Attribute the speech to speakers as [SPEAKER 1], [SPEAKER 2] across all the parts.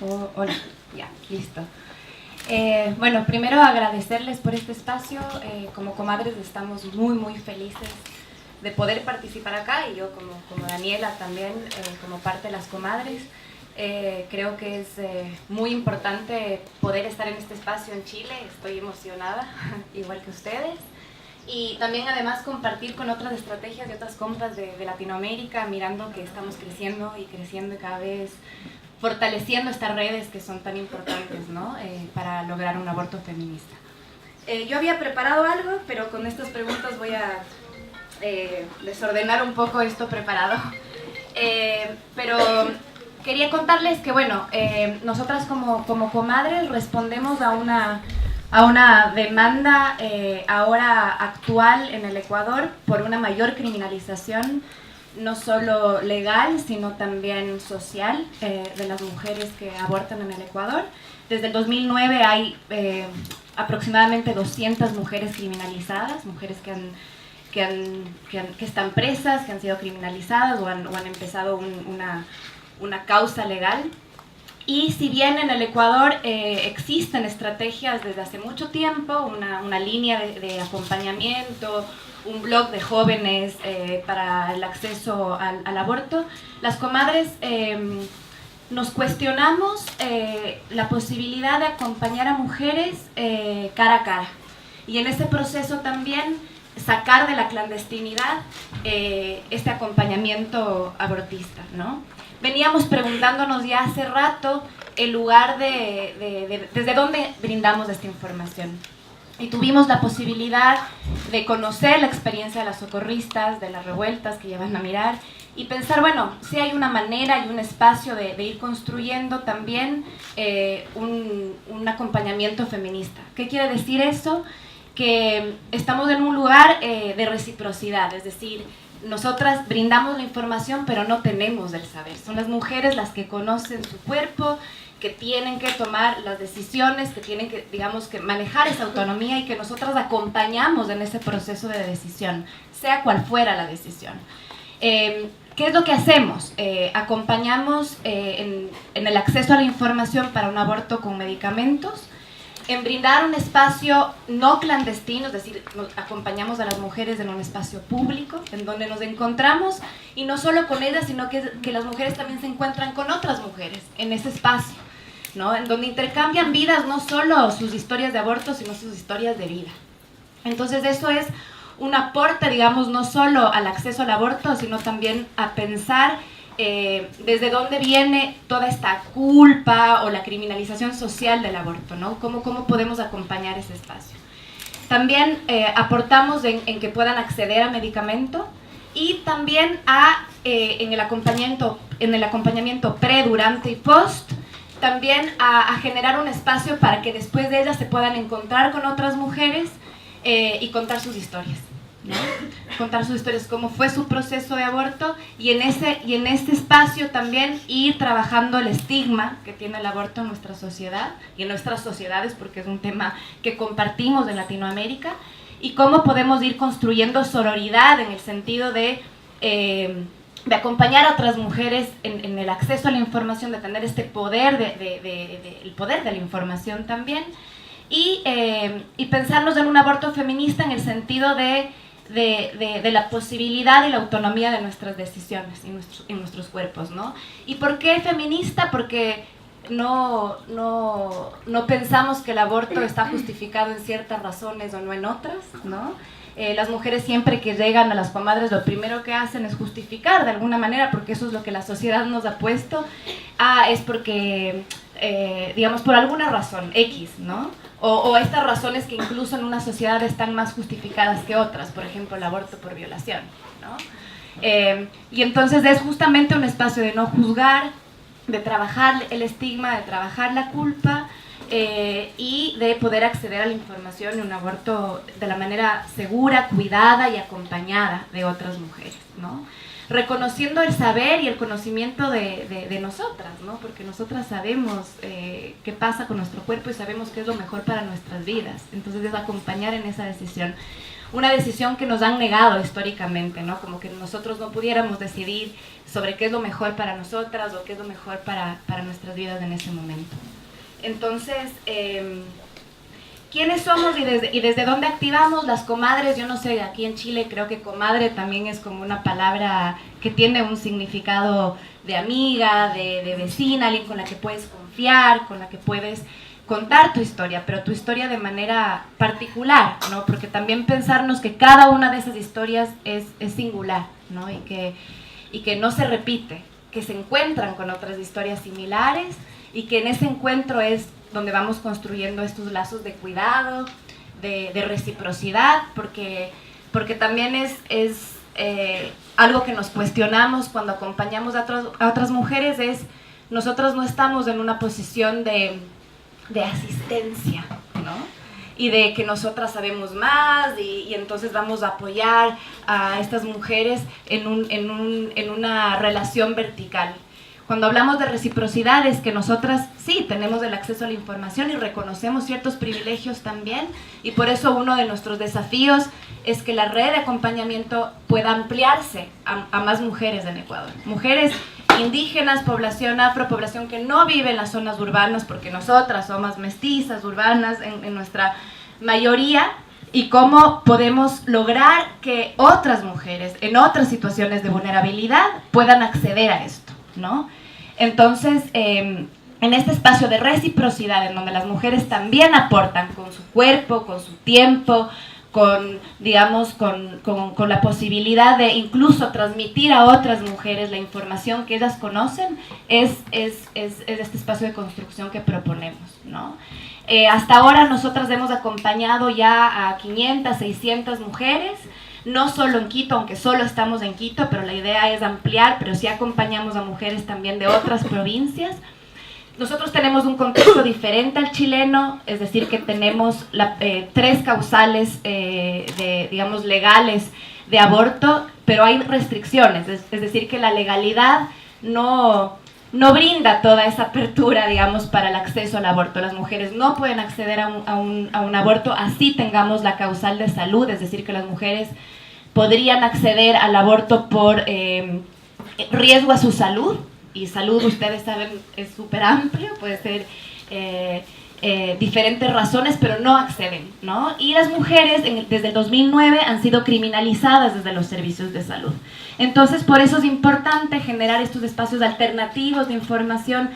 [SPEAKER 1] Oh, hola, ya, listo. Bueno, primero agradecerles por este espacio. Como comadres estamos muy felices de poder participar acá, y yo como Daniela también, como parte de las comadres. Creo que es muy importante poder estar en este espacio en Chile. Estoy emocionada, igual que ustedes. Y también además compartir con otras estrategias de otras compas de Latinoamérica, mirando que estamos creciendo y cada vez fortaleciendo estas redes que son tan importantes, ¿no? Para lograr un aborto feminista. Yo había preparado algo, pero con estas preguntas voy a desordenar un poco esto preparado. Pero quería contarles que, bueno, nosotras como comadres respondemos a una demanda ahora actual en el Ecuador por una mayor criminalización, no solo legal, sino también social, de las mujeres que abortan en el Ecuador. Desde el 2009 hay aproximadamente 200 mujeres criminalizadas, mujeres que están presas, que han sido criminalizadas o han empezado una causa legal. Y si bien en el Ecuador existen estrategias desde hace mucho tiempo, una línea de acompañamiento, un blog de jóvenes para el acceso al aborto, las comadres nos cuestionamos la posibilidad de acompañar a mujeres cara a cara. Y en ese proceso también sacar de la clandestinidad este acompañamiento abortista, ¿no? Veníamos preguntándonos ya hace rato el lugar desde dónde brindamos esta información. Y tuvimos la posibilidad de conocer la experiencia de las socorristas, de las revueltas que ya van a mirar, y pensar, bueno, si hay una manera y un espacio de ir construyendo también un acompañamiento feminista. ¿Qué quiere decir eso? Que estamos en un lugar de reciprocidad, es decir, nosotras brindamos la información, pero no tenemos el saber. Son las mujeres las que conocen su cuerpo, que tienen que tomar las decisiones, que tienen que, digamos, que manejar esa autonomía, y que nosotras acompañamos en ese proceso de decisión, sea cual fuera la decisión. ¿Qué es lo que hacemos? Acompañamos en el acceso a la información para un aborto con medicamentos, en brindar un espacio no clandestino, es decir, acompañamos a las mujeres en un espacio público, en donde nos encontramos, y no solo con ellas, sino que las mujeres también se encuentran con otras mujeres en ese espacio, ¿no? En donde intercambian vidas, no solo sus historias de aborto, sino sus historias de vida. Entonces eso es un aporte, digamos, no solo al acceso al aborto, sino también a pensar desde dónde viene toda esta culpa o la criminalización social del aborto, ¿no? ¿Cómo podemos acompañar ese espacio? También aportamos en que puedan acceder a medicamento, y también en el acompañamiento pre, durante y post, también a generar un espacio para que después de ellas se puedan encontrar con otras mujeres y contar sus historias, ¿no? Contar sus historias, cómo fue su proceso de aborto, y en este espacio también ir trabajando el estigma que tiene el aborto en nuestra sociedad y en nuestras sociedades, porque es un tema que compartimos en Latinoamérica, y cómo podemos ir construyendo sororidad en el sentido de acompañar a otras mujeres en el acceso a la información, de tener este poder, el poder de la información también, y pensarnos en un aborto feminista en el sentido de la posibilidad y la autonomía de nuestras decisiones y nuestros cuerpos, ¿no? ¿Y por qué feminista? Porque no pensamos que el aborto está justificado en ciertas razones o no en otras, ¿no? Las mujeres siempre que llegan a las comadres lo primero que hacen es justificar de alguna manera, porque eso es lo que la sociedad nos ha puesto. Es porque, digamos, por alguna razón X, ¿no? O estas razones que incluso en una sociedad están más justificadas que otras, por ejemplo el aborto por violación, ¿no? Y entonces es justamente un espacio de no juzgar, de trabajar el estigma, de trabajar la culpa, y de poder acceder a la información y un aborto de la manera segura, cuidada y acompañada de otras mujeres, ¿no? reconociendo el saber y el conocimiento de nosotras, ¿no? Porque nosotras sabemos qué pasa con nuestro cuerpo y sabemos qué es lo mejor para nuestras vidas. Entonces es acompañar en esa decisión. Una decisión que nos han negado históricamente, ¿no? Como que nosotros no pudiéramos decidir sobre qué es lo mejor para nosotras o qué es lo mejor para nuestras vidas en ese momento. Entonces, ¿quiénes somos y desde dónde activamos las comadres? Yo no sé, aquí en Chile creo que comadre también es como una palabra que tiene un significado de amiga, de vecina, alguien con la que puedes confiar, con la que puedes contar tu historia, pero tu historia de manera particular, ¿no? Porque también pensarnos que cada una de esas historias es singular, ¿no? Y que no se repite, que se encuentran con otras historias similares y que en ese encuentro es donde vamos construyendo estos lazos de cuidado, de reciprocidad, porque también es algo que nos cuestionamos cuando acompañamos a otras mujeres, es nosotros no estamos en una posición de asistencia, ¿no? Y de que nosotras sabemos más y entonces vamos a apoyar a estas mujeres en una relación vertical. Cuando hablamos de reciprocidad es que nosotras sí tenemos el acceso a la información y reconocemos ciertos privilegios también, y por eso uno de nuestros desafíos es que la red de acompañamiento pueda ampliarse a más mujeres en Ecuador. Mujeres indígenas, población afro, población que no vive en las zonas urbanas, porque nosotras somos mestizas, urbanas en nuestra mayoría, y cómo podemos lograr que otras mujeres en otras situaciones de vulnerabilidad puedan acceder a esto, ¿no? Entonces, en este espacio de reciprocidad, en donde las mujeres también aportan con su cuerpo, con su tiempo, con la posibilidad de incluso transmitir a otras mujeres la información que ellas conocen, es este espacio de construcción que proponemos, ¿no? Hasta ahora nosotras hemos acompañado ya a 500, 600 mujeres, no solo en Quito, aunque solo estamos en Quito, pero la idea es ampliar, pero sí acompañamos a mujeres también de otras provincias. Nosotros tenemos un contexto diferente al chileno, es decir, que tenemos 3 causales, digamos, legales de aborto, pero hay restricciones, es decir, que la legalidad no brinda toda esa apertura, digamos, para el acceso al aborto. Las mujeres no pueden acceder a un aborto, así tengamos la causal de salud, es decir, que las mujeres podrían acceder al aborto por riesgo a su salud, y salud, ustedes saben, es súper amplio, puede ser diferentes razones, pero no acceden, ¿no? Y las mujeres desde el 2009 han sido criminalizadas desde los servicios de salud. Entonces, por eso es importante generar estos espacios alternativos de información,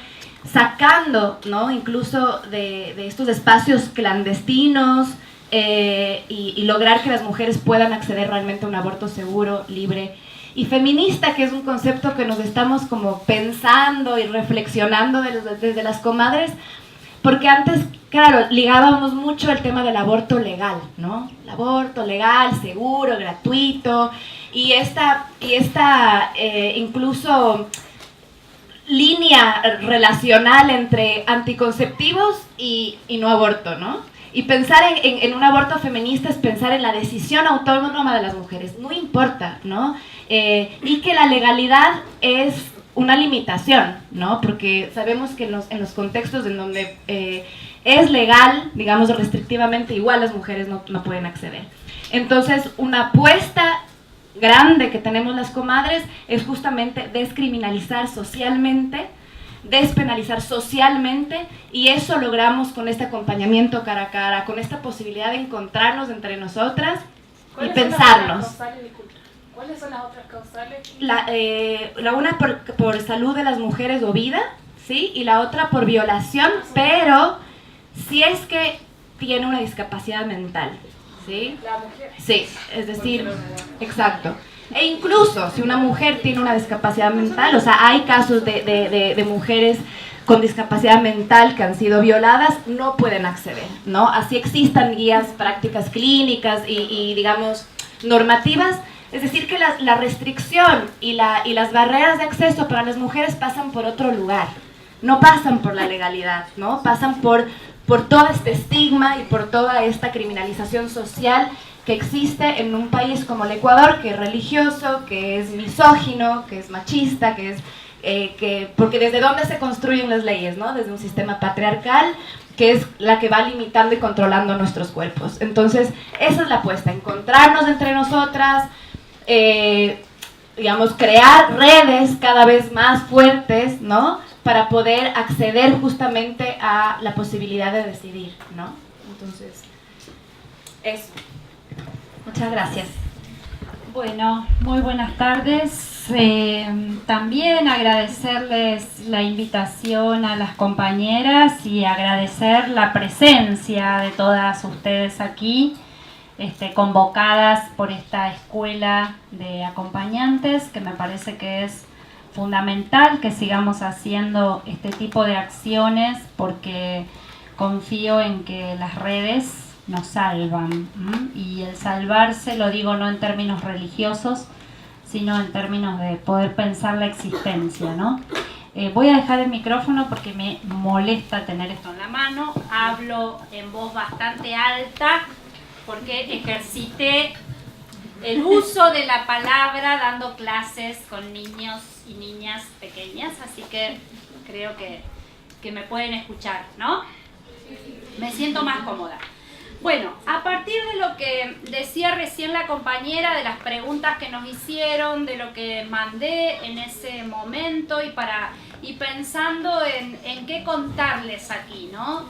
[SPEAKER 1] sacando, ¿no?, incluso de estos espacios clandestinos, y lograr que las mujeres puedan acceder realmente a un aborto seguro, libre y feminista, que es un concepto que nos estamos como pensando y reflexionando desde las comadres, porque antes, claro, ligábamos mucho el tema del aborto legal, ¿no? El aborto legal, seguro, gratuito, y esta incluso línea relacional entre anticonceptivos y no aborto, ¿no? Y pensar en un aborto feminista es pensar en la decisión autónoma de las mujeres, no importa, ¿no? Y que la legalidad es una limitación, ¿no? Porque sabemos que en los contextos en donde es legal, digamos restrictivamente, igual las mujeres no pueden acceder. Entonces, una apuesta grande que tenemos las comadres es justamente descriminalizar socialmente, despenalizar socialmente, y eso logramos con este acompañamiento cara a cara, con esta posibilidad de encontrarnos entre nosotras y pensarnos.
[SPEAKER 2] ¿Cuáles son las otras causales?
[SPEAKER 1] La una por salud de las mujeres o vida, ¿sí? Y la otra por violación, pero si es que tiene una discapacidad mental, ¿sí?
[SPEAKER 2] La mujer.
[SPEAKER 1] Sí, es decir, exacto. E incluso si una mujer tiene una discapacidad mental, o sea, hay casos de mujeres con discapacidad mental que han sido violadas, no pueden acceder, ¿no? Así existan guías, prácticas clínicas y digamos, normativas. Es decir, que la restricción y las barreras de acceso para las mujeres pasan por otro lugar, no pasan por la legalidad, ¿no? Pasan por todo este estigma y por toda esta criminalización social que existe en un país como el Ecuador, que es religioso, que es misógino, que es machista, porque desde dónde se construyen las leyes, ¿no? Desde un sistema patriarcal, que es la que va limitando y controlando nuestros cuerpos. Entonces, esa es la apuesta, encontrarnos entre nosotras, digamos, crear redes cada vez más fuertes, ¿no? Para poder acceder justamente a la posibilidad de decidir, ¿no? Entonces, eso. Muchas gracias.
[SPEAKER 3] Bueno, muy buenas tardes. También agradecerles la invitación a las compañeras y agradecer la presencia de todas ustedes aquí, convocadas por esta escuela de acompañantes, que me parece que es fundamental que sigamos haciendo este tipo de acciones, porque confío en que las redes nos salvan. Y el salvarse lo digo no en términos religiosos, sino en términos de poder pensar la existencia, ¿no? Voy a dejar el micrófono porque me molesta tener esto en la mano. Hablo en voz bastante alta porque ejercité el uso de la palabra dando clases con niños y niñas pequeñas, así que creo que me pueden escuchar, ¿no? Me siento más cómoda. Bueno, a partir de lo que decía recién la compañera, de las preguntas que nos hicieron, de lo que mandé en ese momento y pensando en qué contarles aquí, ¿no?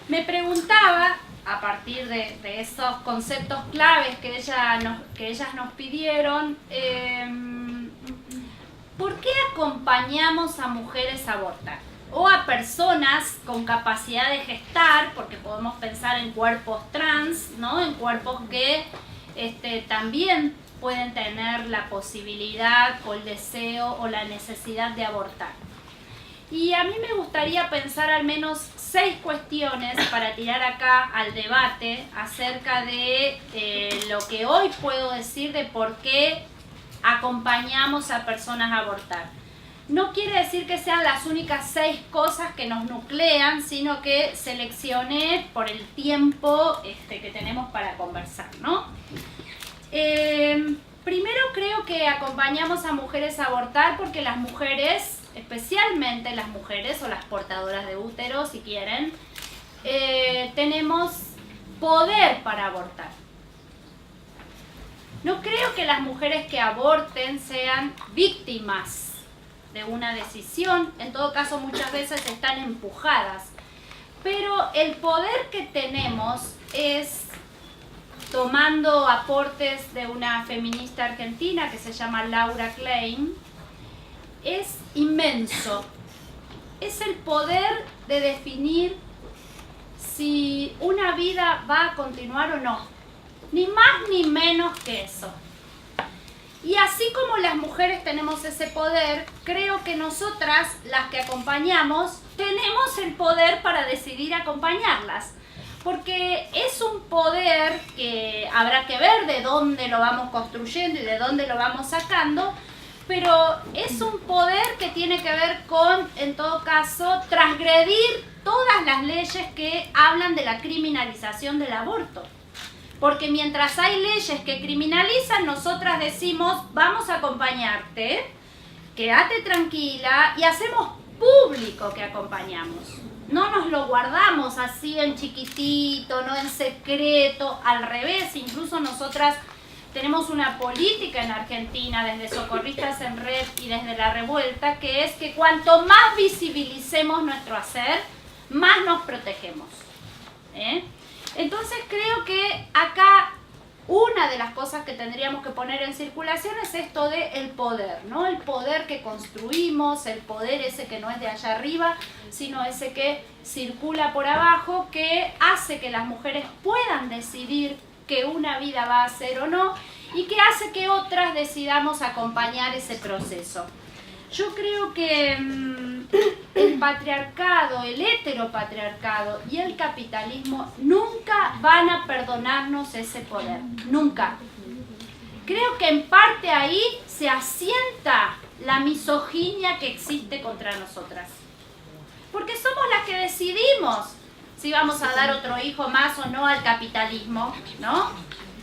[SPEAKER 3] Me preguntaba, a partir de esos conceptos claves que ellas nos pidieron, ¿por qué acompañamos a mujeres a abortar? O a personas con capacidad de gestar, porque podemos pensar en cuerpos trans, ¿no? En cuerpos que también pueden tener la posibilidad o el deseo o la necesidad de abortar. Y a mí me gustaría pensar al menos 6 cuestiones para tirar acá al debate acerca de lo que hoy puedo decir de por qué acompañamos a personas a abortar. No quiere decir que sean las únicas 6 cosas que nos nuclean, sino que seleccioné por el tiempo que tenemos para conversar, ¿no? Primero creo que acompañamos a mujeres a abortar porque las mujeres, especialmente las mujeres o las portadoras de útero, si quieren, tenemos poder para abortar. No creo que las mujeres que aborten sean víctimas de una decisión, en todo caso muchas veces están empujadas, pero el poder que tenemos es, tomando aportes de una feminista argentina que se llama Laura Klein, es inmenso. Es el poder de definir si una vida va a continuar o no, ni más ni menos que eso. Y así como las mujeres tenemos ese poder, creo que nosotras, las que acompañamos, tenemos el poder para decidir acompañarlas. Porque es un poder que habrá que ver de dónde lo vamos construyendo y de dónde lo vamos sacando, pero es un poder que tiene que ver con, en todo caso, transgredir todas las leyes que hablan de la criminalización del aborto. Porque mientras hay leyes que criminalizan, nosotras decimos, vamos a acompañarte, quédate tranquila, y hacemos público que acompañamos. No nos lo guardamos así en chiquitito, no en secreto, al revés. Incluso nosotras tenemos una política en Argentina, desde Socorristas en Red y desde La Revuelta, que es que cuanto más visibilicemos nuestro hacer, más nos protegemos. Entonces creo que acá una de las cosas que tendríamos que poner en circulación es esto de el poder, ¿no? El poder que construimos, el poder ese que no es de allá arriba, sino ese que circula por abajo, que hace que las mujeres puedan decidir que una vida va a ser o no, y que hace que otras decidamos acompañar ese proceso. Yo creo que el patriarcado, el heteropatriarcado y el capitalismo nunca van a perdonarnos ese poder, nunca. Creo que en parte ahí se asienta la misoginia que existe contra nosotras. Porque somos las que decidimos si vamos a dar otro hijo más o no al capitalismo, ¿no?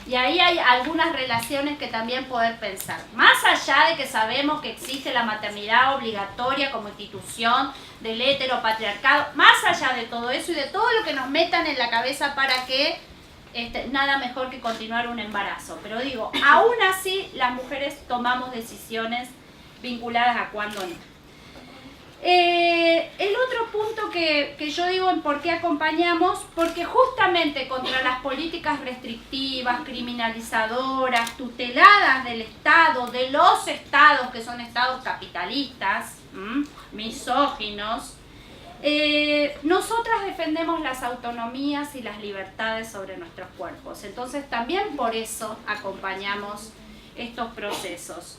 [SPEAKER 3] Y ahí hay algunas relaciones que también poder pensar. Más allá de que sabemos que existe la maternidad obligatoria como institución del heteropatriarcado, más allá de todo eso y de todo lo que nos metan en la cabeza para que nada mejor que continuar un embarazo. Pero digo, aún así las mujeres tomamos decisiones vinculadas a cuándo no. El otro punto que yo digo en por qué acompañamos, porque justamente contra las políticas restrictivas, criminalizadoras, tuteladas del Estado, de los estados que son estados capitalistas, misóginos, nosotras defendemos las autonomías y las libertades sobre nuestros cuerpos. Entonces también por eso acompañamos estos procesos.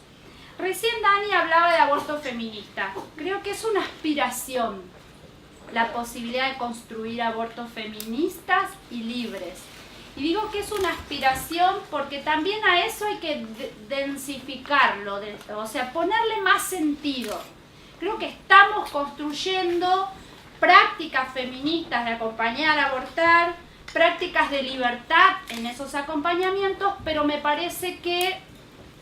[SPEAKER 3] Recién Dani hablaba de aborto feminista. Creo que es una aspiración la posibilidad de construir abortos feministas y libres. Y digo que es una aspiración porque también a eso hay que densificarlo, o sea, ponerle más sentido. Creo que estamos construyendo prácticas feministas de acompañar a abortar, prácticas de libertad en esos acompañamientos, pero me parece que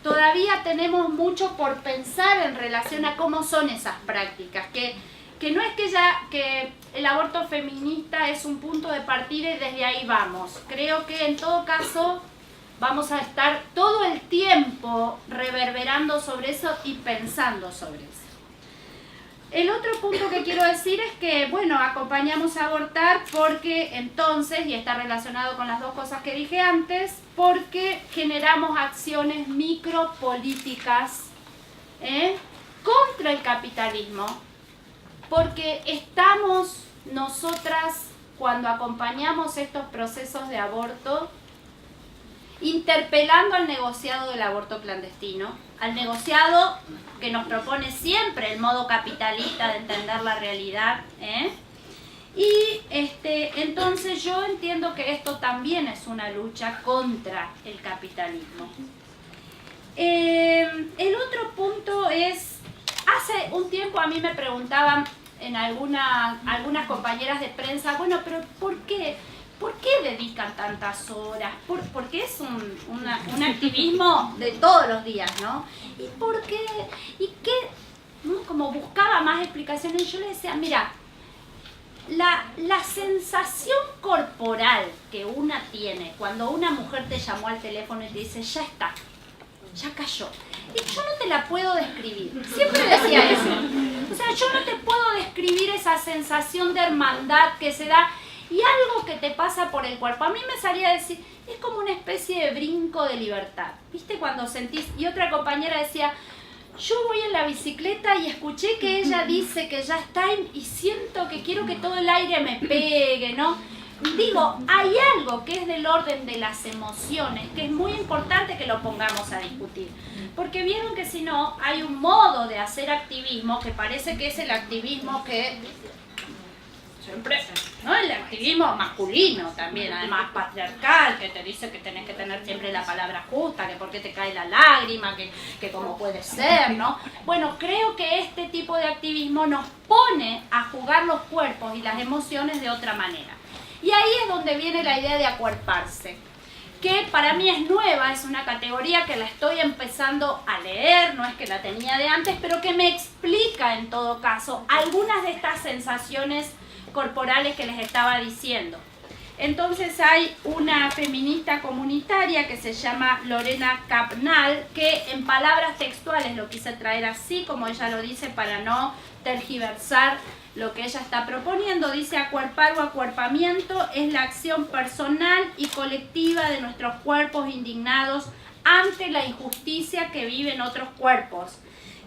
[SPEAKER 3] todavía tenemos mucho por pensar en relación a cómo son esas prácticas, que no es que el aborto feminista es un punto de partida y desde ahí vamos. Creo que en todo caso vamos a estar todo el tiempo reverberando sobre eso y pensando sobre eso. El otro punto que quiero decir es que, bueno, acompañamos a abortar porque entonces, y está relacionado con las dos cosas que dije antes, porque generamos acciones micropolíticas contra el capitalismo, porque estamos nosotras, cuando acompañamos estos procesos de aborto, interpelando al negociado del aborto clandestino, al negociado que nos propone siempre el modo capitalista de entender la realidad, y entonces yo entiendo que esto también es una lucha contra el capitalismo. El otro punto es, hace un tiempo a mí me preguntaban en algunas compañeras de prensa, bueno, pero ¿por qué dedican tantas horas? Porque es un activismo de todos los días, ¿no? ¿Y por qué? ¿Y qué? ¿No? Como buscaba más explicaciones, yo le decía, mira, la sensación corporal que una tiene cuando una mujer te llamó al teléfono y te dice, ya está, ya cayó, y yo no te la puedo describir. Siempre decía eso. O sea, yo no te puedo describir esa sensación de hermandad que se da y algo que te pasa por el cuerpo. A mí me salía a decir, es como una especie de brinco de libertad. ¿Viste cuando sentís? Y otra compañera decía, yo voy en la bicicleta y escuché que ella dice que ya está y siento que quiero que todo el aire me pegue, ¿no? Digo, hay algo que es del orden de las emociones, que es muy importante que lo pongamos a discutir. Porque vieron que si no, hay un modo de hacer activismo que parece que es el activismo que siempre, ¿no? El activismo masculino también, además patriarcal, que te dice que tenés que tener siempre la palabra justa, que por qué te cae la lágrima, que cómo puede ser, ¿no? Bueno, creo que este tipo de activismo nos pone a jugar los cuerpos y las emociones de otra manera. Y ahí es donde viene la idea de acuerparse, que para mí es nueva, es una categoría que la estoy empezando a leer, no es que la tenía de antes, pero que me explica en todo caso algunas de estas sensaciones corporales que les estaba diciendo. Entonces hay una feminista comunitaria que se llama Lorena Capnal, que en palabras textuales lo quise traer así como ella lo dice para no tergiversar lo que ella está proponiendo. Dice: acuerpar o acuerpamiento es la acción personal y colectiva de nuestros cuerpos indignados ante la injusticia que viven otros cuerpos,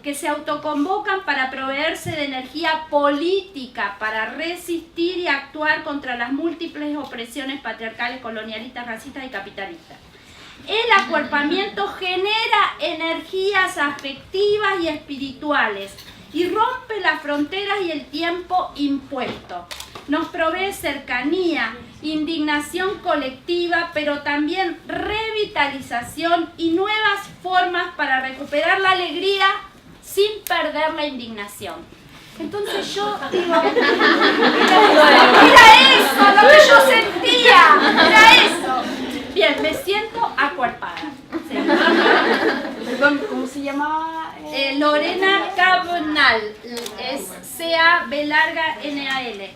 [SPEAKER 3] que se autoconvocan para proveerse de energía política para resistir y actuar contra las múltiples opresiones patriarcales, colonialistas, racistas y capitalistas. El acuerpamiento genera energías afectivas y espirituales y rompe las fronteras y el tiempo impuesto. Nos provee cercanía, indignación colectiva, pero también revitalización y nuevas formas para recuperar la alegría sin perder la indignación. Entonces yo digo, mira eso lo que yo sentía, era eso. Bien, me siento acuerpada. Sí.
[SPEAKER 1] Perdón, ¿cómo se llamaba?
[SPEAKER 3] Lorena Cabnal, es C-A-B-N-A-L.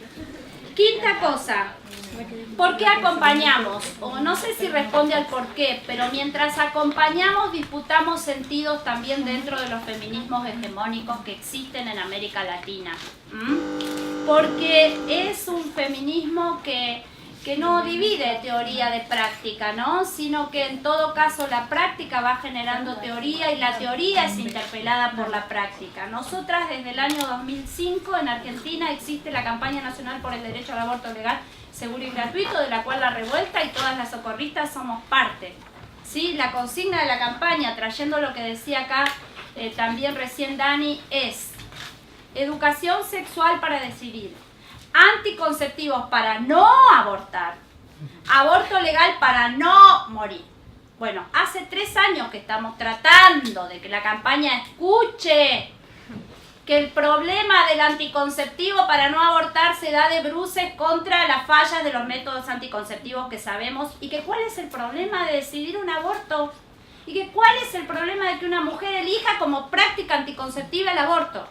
[SPEAKER 3] Quinta cosa, ¿por qué acompañamos? O no sé si responde al por qué, pero mientras acompañamos disputamos sentidos también dentro de los feminismos hegemónicos que existen en América Latina. Porque es un feminismo que no divide teoría de práctica, ¿no? Sino que en todo caso la práctica va generando teoría y la teoría es interpelada por la práctica. Nosotras desde el año 2005 en Argentina existe la campaña nacional por el derecho al aborto legal, seguro y gratuito, de la cual La Revuelta y todas las socorristas somos parte. ¿Sí? La consigna de la campaña, trayendo lo que decía acá también recién Dani, es educación sexual para decidir, anticonceptivos para no abortar, aborto legal para no morir. Bueno, hace 3 años que estamos tratando de que la campaña escuche que el problema del anticonceptivo para no abortar se da de bruces contra las fallas de los métodos anticonceptivos que sabemos, y que cuál es el problema de decidir un aborto, y que cuál es el problema de que una mujer elija como práctica anticonceptiva el aborto.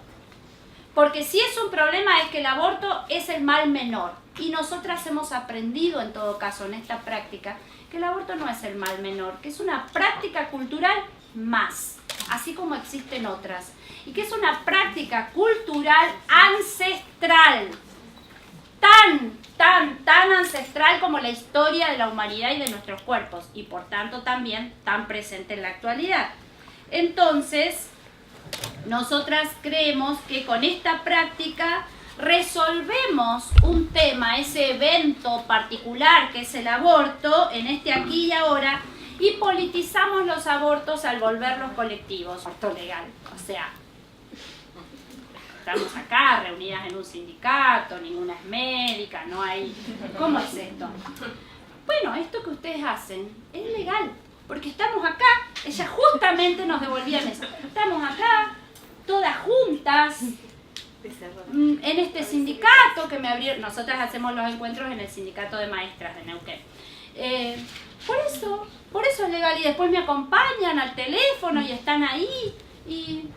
[SPEAKER 3] Porque si es un problema es que el aborto es el mal menor. Y nosotras hemos aprendido en todo caso en esta práctica que el aborto no es el mal menor, que es una práctica cultural más, así como existen otras. Y que es una práctica cultural ancestral, tan ancestral como la historia de la humanidad y de nuestros cuerpos. Y por tanto también tan presente en la actualidad. Entonces, nosotras creemos que con esta práctica resolvemos un tema, ese evento particular que es el aborto, en este aquí y ahora, y politizamos los abortos al volverlos colectivos, aborto legal. O sea, estamos acá reunidas en un sindicato, ninguna es médica, no hay... ¿Cómo es esto? Bueno, esto que ustedes hacen es legal. Porque estamos acá, ellas justamente nos devolvían eso. Estamos acá, todas juntas, en este sindicato que me abrieron. Nosotras hacemos los encuentros en el sindicato de maestras de Neuquén. Por eso es legal. Y después me acompañan al teléfono y están ahí. Y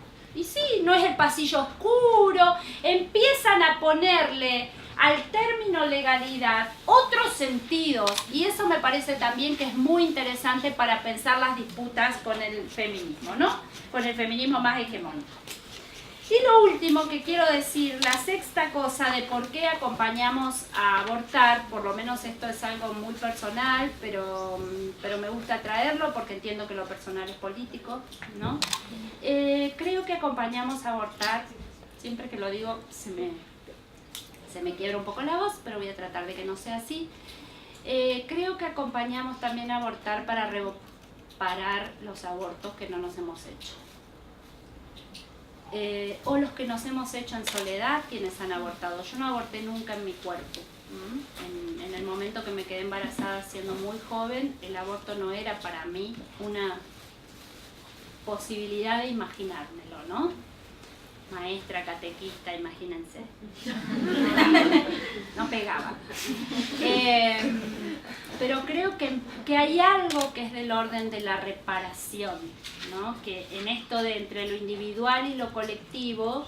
[SPEAKER 3] sí, no es el pasillo oscuro. Empiezan a ponerle al término legalidad otros sentidos, y eso me parece también que es muy interesante para pensar las disputas con el feminismo, ¿no? Con el feminismo más hegemónico. Y lo último que quiero decir, la sexta cosa de por qué acompañamos a abortar, por lo menos esto es algo muy personal, pero me gusta traerlo porque entiendo que lo personal es político, ¿no? Creo que acompañamos a abortar, siempre que lo digo se me quiebra un poco la voz, pero voy a tratar de que no sea así. Creo que acompañamos también a abortar para reparar los abortos que no nos hemos hecho. O los que nos hemos hecho en soledad, quienes han abortado. Yo no aborté nunca en mi cuerpo. En el momento que me quedé embarazada siendo muy joven, el aborto no era para mí una posibilidad de imaginármelo, ¿no? Maestra, catequista, imagínense. No pegaba. Pero creo que hay algo que es del orden de la reparación, ¿no? Que en esto de entre lo individual y lo colectivo,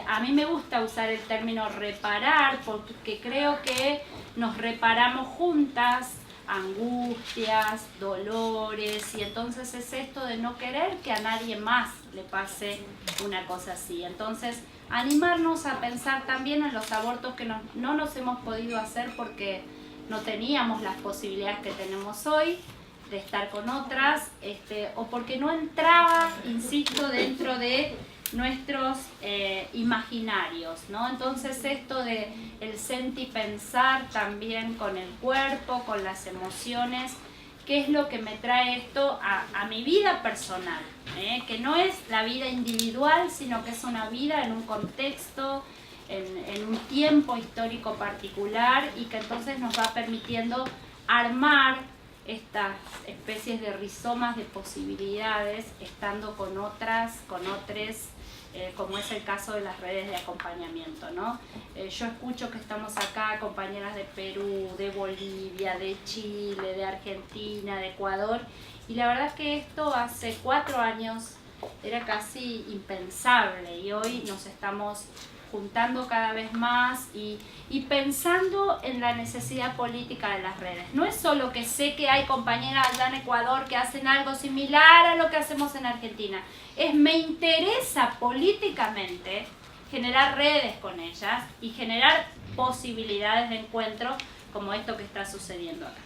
[SPEAKER 3] a mí me gusta usar el término reparar porque creo que nos reparamos juntas angustias, dolores, y entonces es esto de no querer que a nadie más le pase una cosa así. Entonces, animarnos a pensar también en los abortos que no nos hemos podido hacer porque no teníamos las posibilidades que tenemos hoy de estar con otras, o porque no entraba, insisto, dentro de nuestros imaginarios, ¿no? Entonces esto de el sentipensar también con el cuerpo, con las emociones, ¿qué es lo que me trae esto a mi vida personal? Que no es la vida individual, sino que es una vida en un contexto, en un tiempo histórico particular, y que entonces nos va permitiendo armar estas especies de rizomas de posibilidades, estando con otras, con otros como es el caso de las redes de acompañamiento, ¿no? Yo escucho que estamos acá, compañeras de Perú, de Bolivia, de Chile, de Argentina, de Ecuador, y la verdad que esto hace 4 años era casi impensable, y hoy nos estamos juntando cada vez más y pensando en la necesidad política de las redes. No es solo que sé que hay compañeras allá en Ecuador que hacen algo similar a lo que hacemos en Argentina, me interesa políticamente generar redes con ellas y generar posibilidades de encuentro como esto que está sucediendo acá.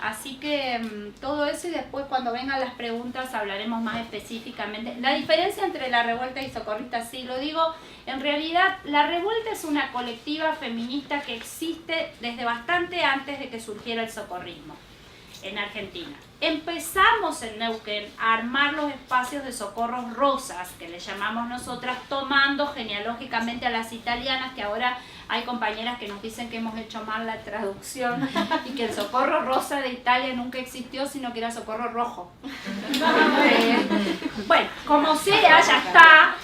[SPEAKER 3] Así que todo eso, y después cuando vengan las preguntas hablaremos más específicamente. La diferencia entre la revuelta y socorristas, sí lo digo, en realidad la revuelta es una colectiva feminista que existe desde bastante antes de que surgiera el socorrismo en Argentina. Empezamos en Neuquén a armar los espacios de socorros rosas, que le llamamos nosotras, tomando genealógicamente a las italianas, que ahora hay compañeras que nos dicen que hemos hecho mal la traducción y que el socorro rosa de Italia nunca existió, sino que era socorro rojo. Bueno, como sea, ya está.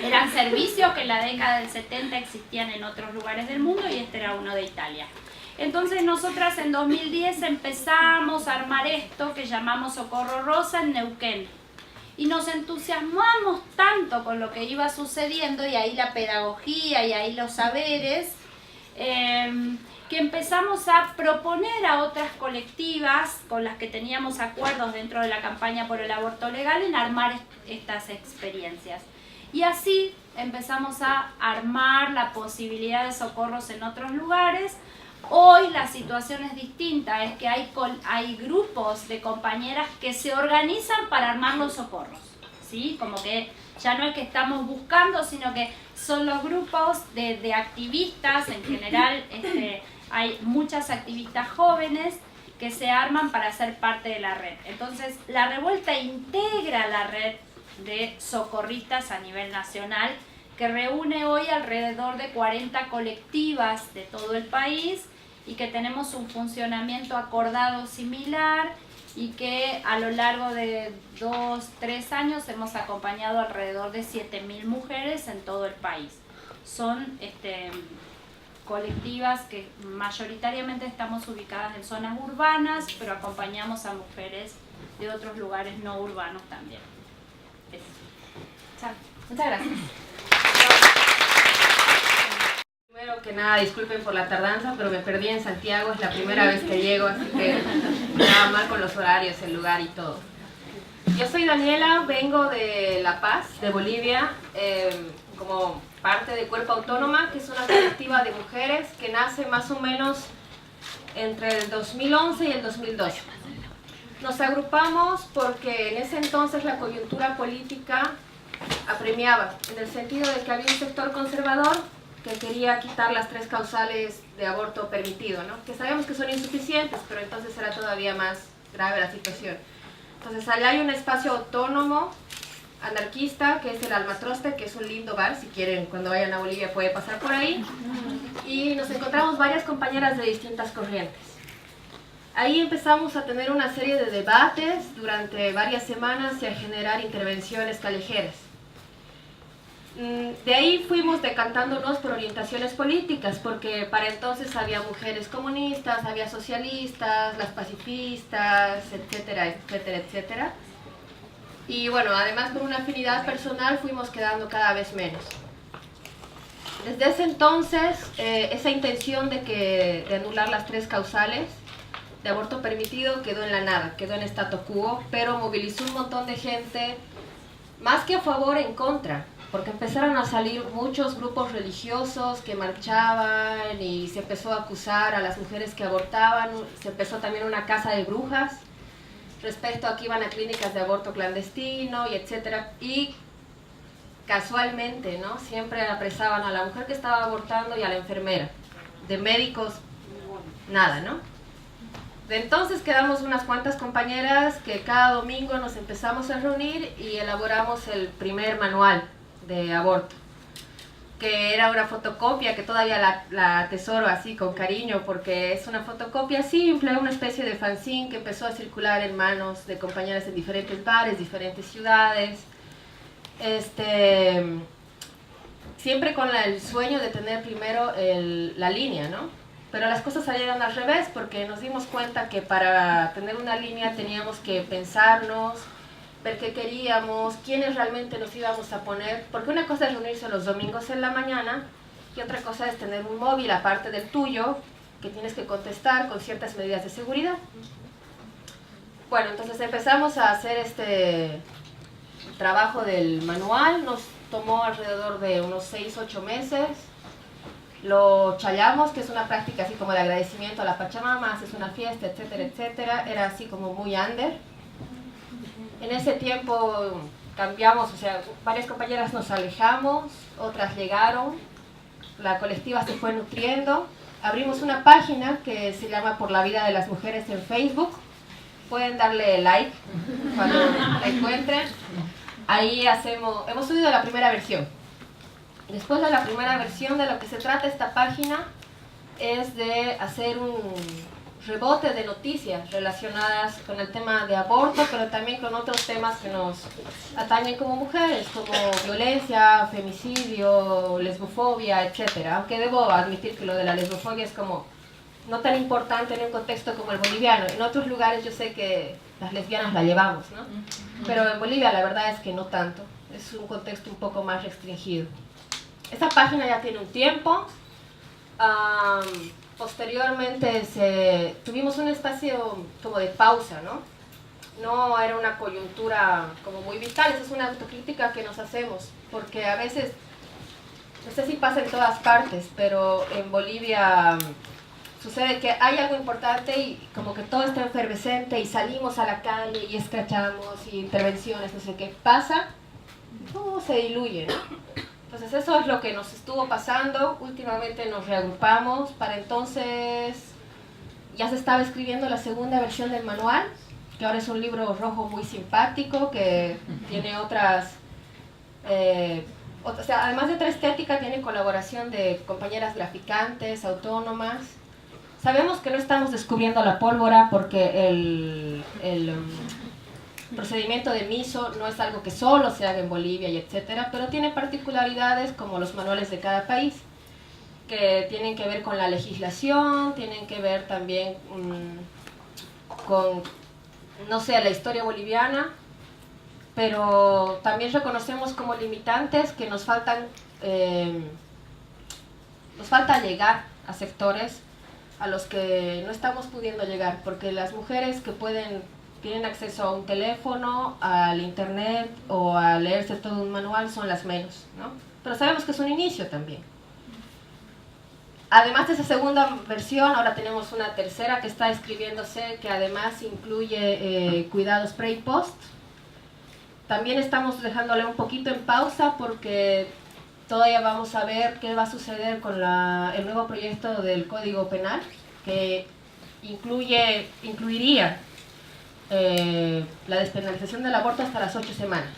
[SPEAKER 3] Eran servicios que en la década del 70 existían en otros lugares del mundo y este era uno de Italia. Entonces nosotras en 2010 empezamos a armar esto que llamamos Socorro Rosa en Neuquén. Y nos entusiasmamos tanto con lo que iba sucediendo, y ahí la pedagogía y ahí los saberes, que empezamos a proponer a otras colectivas con las que teníamos acuerdos dentro de la campaña por el aborto legal en armar estas experiencias. Y así empezamos a armar la posibilidad de socorros en otros lugares. Hoy la situación es distinta, es que hay grupos de compañeras que se organizan para armar los socorros, ¿sí? Como que ya no es que estamos buscando, sino que son los grupos de activistas, en general hay muchas activistas jóvenes que se arman para ser parte de la red. Entonces la revuelta integra la red de socorristas a nivel nacional, que reúne hoy alrededor de 40 colectivas de todo el país, y que tenemos un funcionamiento acordado similar, y que a lo largo de 2-3 años hemos acompañado alrededor de 7.000 mujeres en todo el país. Son colectivas que mayoritariamente estamos ubicadas en zonas urbanas, pero acompañamos a mujeres de otros lugares no urbanos también. Eso.
[SPEAKER 1] Muchas gracias.
[SPEAKER 4] Primero que nada, disculpen por la tardanza, pero me perdí en Santiago, es la primera vez que llego, así que nada mal con los horarios, el lugar y todo. Yo soy Daniela, vengo de La Paz, de Bolivia, como parte de Cuerpo Autónoma, que es una colectiva de mujeres que nace más o menos entre el 2011 y el 2012. Nos agrupamos porque en ese entonces la coyuntura política apremiaba, en el sentido de que había un sector conservador que quería quitar las 3 causales de aborto permitido, ¿no? Que sabemos que son insuficientes, pero entonces era todavía más grave la situación. Entonces allá hay un espacio autónomo, anarquista, que es el Almatroste, que es un lindo bar, si quieren cuando vayan a Bolivia puede pasar por ahí, y nos encontramos varias compañeras de distintas corrientes. Ahí empezamos a tener una serie de debates durante varias semanas y a generar intervenciones callejeras. De ahí fuimos decantándonos por orientaciones políticas, porque para entonces había mujeres comunistas, había socialistas, las pacifistas, etcétera, etcétera, etcétera. Y bueno, además por una afinidad personal fuimos quedando cada vez menos. Desde ese entonces, esa intención de anular las 3 causales de aborto permitido quedó en la nada, quedó en statu quo, pero movilizó un montón de gente, más que a favor, en contra. Porque empezaron a salir muchos grupos religiosos que marchaban y se empezó a acusar a las mujeres que abortaban. Se empezó también una casa de brujas respecto a que iban a clínicas de aborto clandestino y etcétera. Y casualmente, ¿no? Siempre apresaban a la mujer que estaba abortando y a la enfermera. De médicos, nada, ¿no? De entonces quedamos unas cuantas compañeras que cada domingo nos empezamos a reunir y elaboramos el primer manual de aborto, que era una fotocopia que todavía la atesoro así con cariño, porque es una fotocopia simple, una especie de fanzine que empezó a circular en manos de compañeras en diferentes bares, diferentes ciudades, siempre con el sueño de tener primero la línea, ¿no? Pero las cosas salieron al revés porque nos dimos cuenta que para tener una línea teníamos que pensarnos, ver qué queríamos, quiénes realmente nos íbamos a poner, porque una cosa es reunirse los domingos en la mañana y otra cosa es tener un móvil aparte del tuyo que tienes que contestar con ciertas medidas de seguridad. Bueno, entonces empezamos a hacer este trabajo del manual, nos tomó alrededor de unos 6-8 meses. Lo chayamos, que es una práctica así como de agradecimiento a la Pachamama, haces una fiesta, etcétera, etcétera. Era así como muy under. En ese tiempo cambiamos, o sea, varias compañeras nos alejamos, otras llegaron, la colectiva se fue nutriendo. Abrimos una página que se llama Por la Vida de las Mujeres en Facebook. Pueden darle like cuando la encuentren. Ahí hemos subido la primera versión. Después de la primera versión, de lo que se trata esta página es de hacer un rebote de noticias relacionadas con el tema de aborto, pero también con otros temas que nos atañen como mujeres, como violencia, femicidio, lesbofobia, etc. Aunque debo admitir que lo de la lesbofobia es como no tan importante en un contexto como el boliviano. En otros lugares yo sé que las lesbianas la llevamos, ¿no? Pero en Bolivia la verdad es que no tanto. Es un contexto un poco más restringido. Esta página ya tiene un tiempo. Posteriormente tuvimos un espacio como de pausa, ¿no? No era una coyuntura como muy vital, esa es una autocrítica que nos hacemos, porque a veces, no sé si pasa en todas partes, pero en Bolivia sucede que hay algo importante y como que todo está efervescente y salimos a la calle y escrachamos y intervenciones, no sé qué pasa, todo se diluye, ¿no? Entonces eso es lo que nos estuvo pasando. Últimamente nos reagrupamos. Para entonces ya se estaba escribiendo la segunda versión del manual, que ahora es un libro rojo muy simpático, que tiene otras... o sea, además de otra estética, tiene colaboración de compañeras graficantes, autónomas. Sabemos que no estamos descubriendo la pólvora porque el procedimiento de MISO no es algo que solo se haga en Bolivia y etcétera, pero tiene particularidades como los manuales de cada país, que tienen que ver con la legislación, tienen que ver también con, no sé, la historia boliviana, pero también reconocemos como limitantes que nos falta llegar a sectores a los que no estamos pudiendo llegar, porque las mujeres que tienen acceso a un teléfono, al internet o a leerse todo un manual son las menos, ¿no? Pero sabemos que es un inicio también. Además de esa segunda versión, ahora tenemos una tercera que está escribiéndose, que además incluye cuidados pre y post. También estamos dejándole un poquito en pausa porque todavía vamos a ver qué va a suceder con el nuevo proyecto del Código Penal, que incluiría la despenalización del aborto hasta las 8 semanas.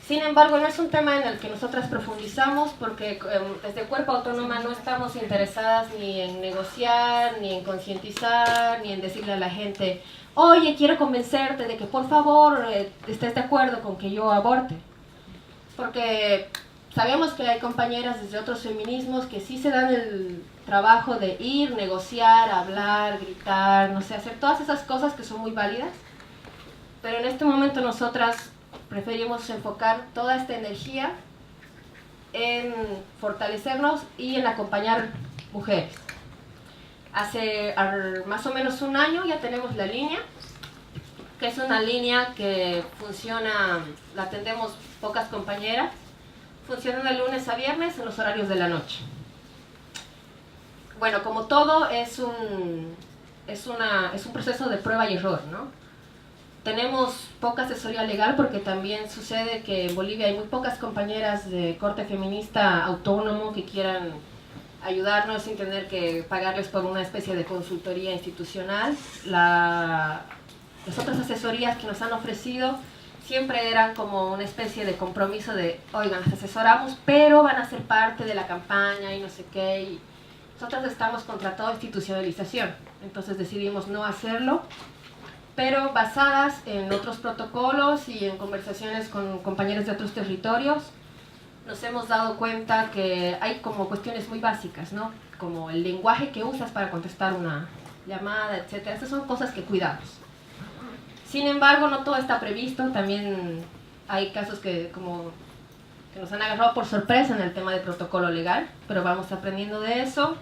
[SPEAKER 4] Sin embargo, no es un tema en el que nosotras profundizamos porque desde Cuerpo Autónoma no estamos interesadas ni en negociar, ni en concientizar, ni en decirle a la gente, oye, quiero convencerte de que por favor estés de acuerdo con que yo aborte. Porque sabemos que hay compañeras desde otros feminismos que sí se dan el trabajo de ir, negociar, hablar, gritar, no sé, hacer todas esas cosas que son muy válidas. Pero en este momento nosotras preferimos enfocar toda esta energía en fortalecernos y en acompañar mujeres. Hace más o menos un año ya tenemos la línea, que es una línea que funciona, la atendemos pocas compañeras, funciona de lunes a viernes en los horarios de la noche. Bueno, como todo es un proceso de prueba y error, ¿no? Tenemos poca asesoría legal porque también sucede que en Bolivia hay muy pocas compañeras de corte feminista autónomo que quieran ayudarnos sin tener que pagarles por una especie de consultoría institucional. Las otras asesorías que nos han ofrecido siempre eran como una especie de compromiso de, oigan, las asesoramos, pero van a ser parte de la campaña y no sé qué. Y nosotros estamos contra toda institucionalización, entonces decidimos no hacerlo. pero basadas en otros protocolos y en conversaciones con compañeros de otros territorios, nos hemos dado cuenta que hay como cuestiones muy básicas, ¿no? Como el lenguaje que usas para contestar una llamada, etc. Esas son cosas que cuidamos. Sin embargo, no todo está previsto. También hay casos que nos han agarrado por sorpresa en el tema del protocolo legal, pero vamos aprendiendo de eso.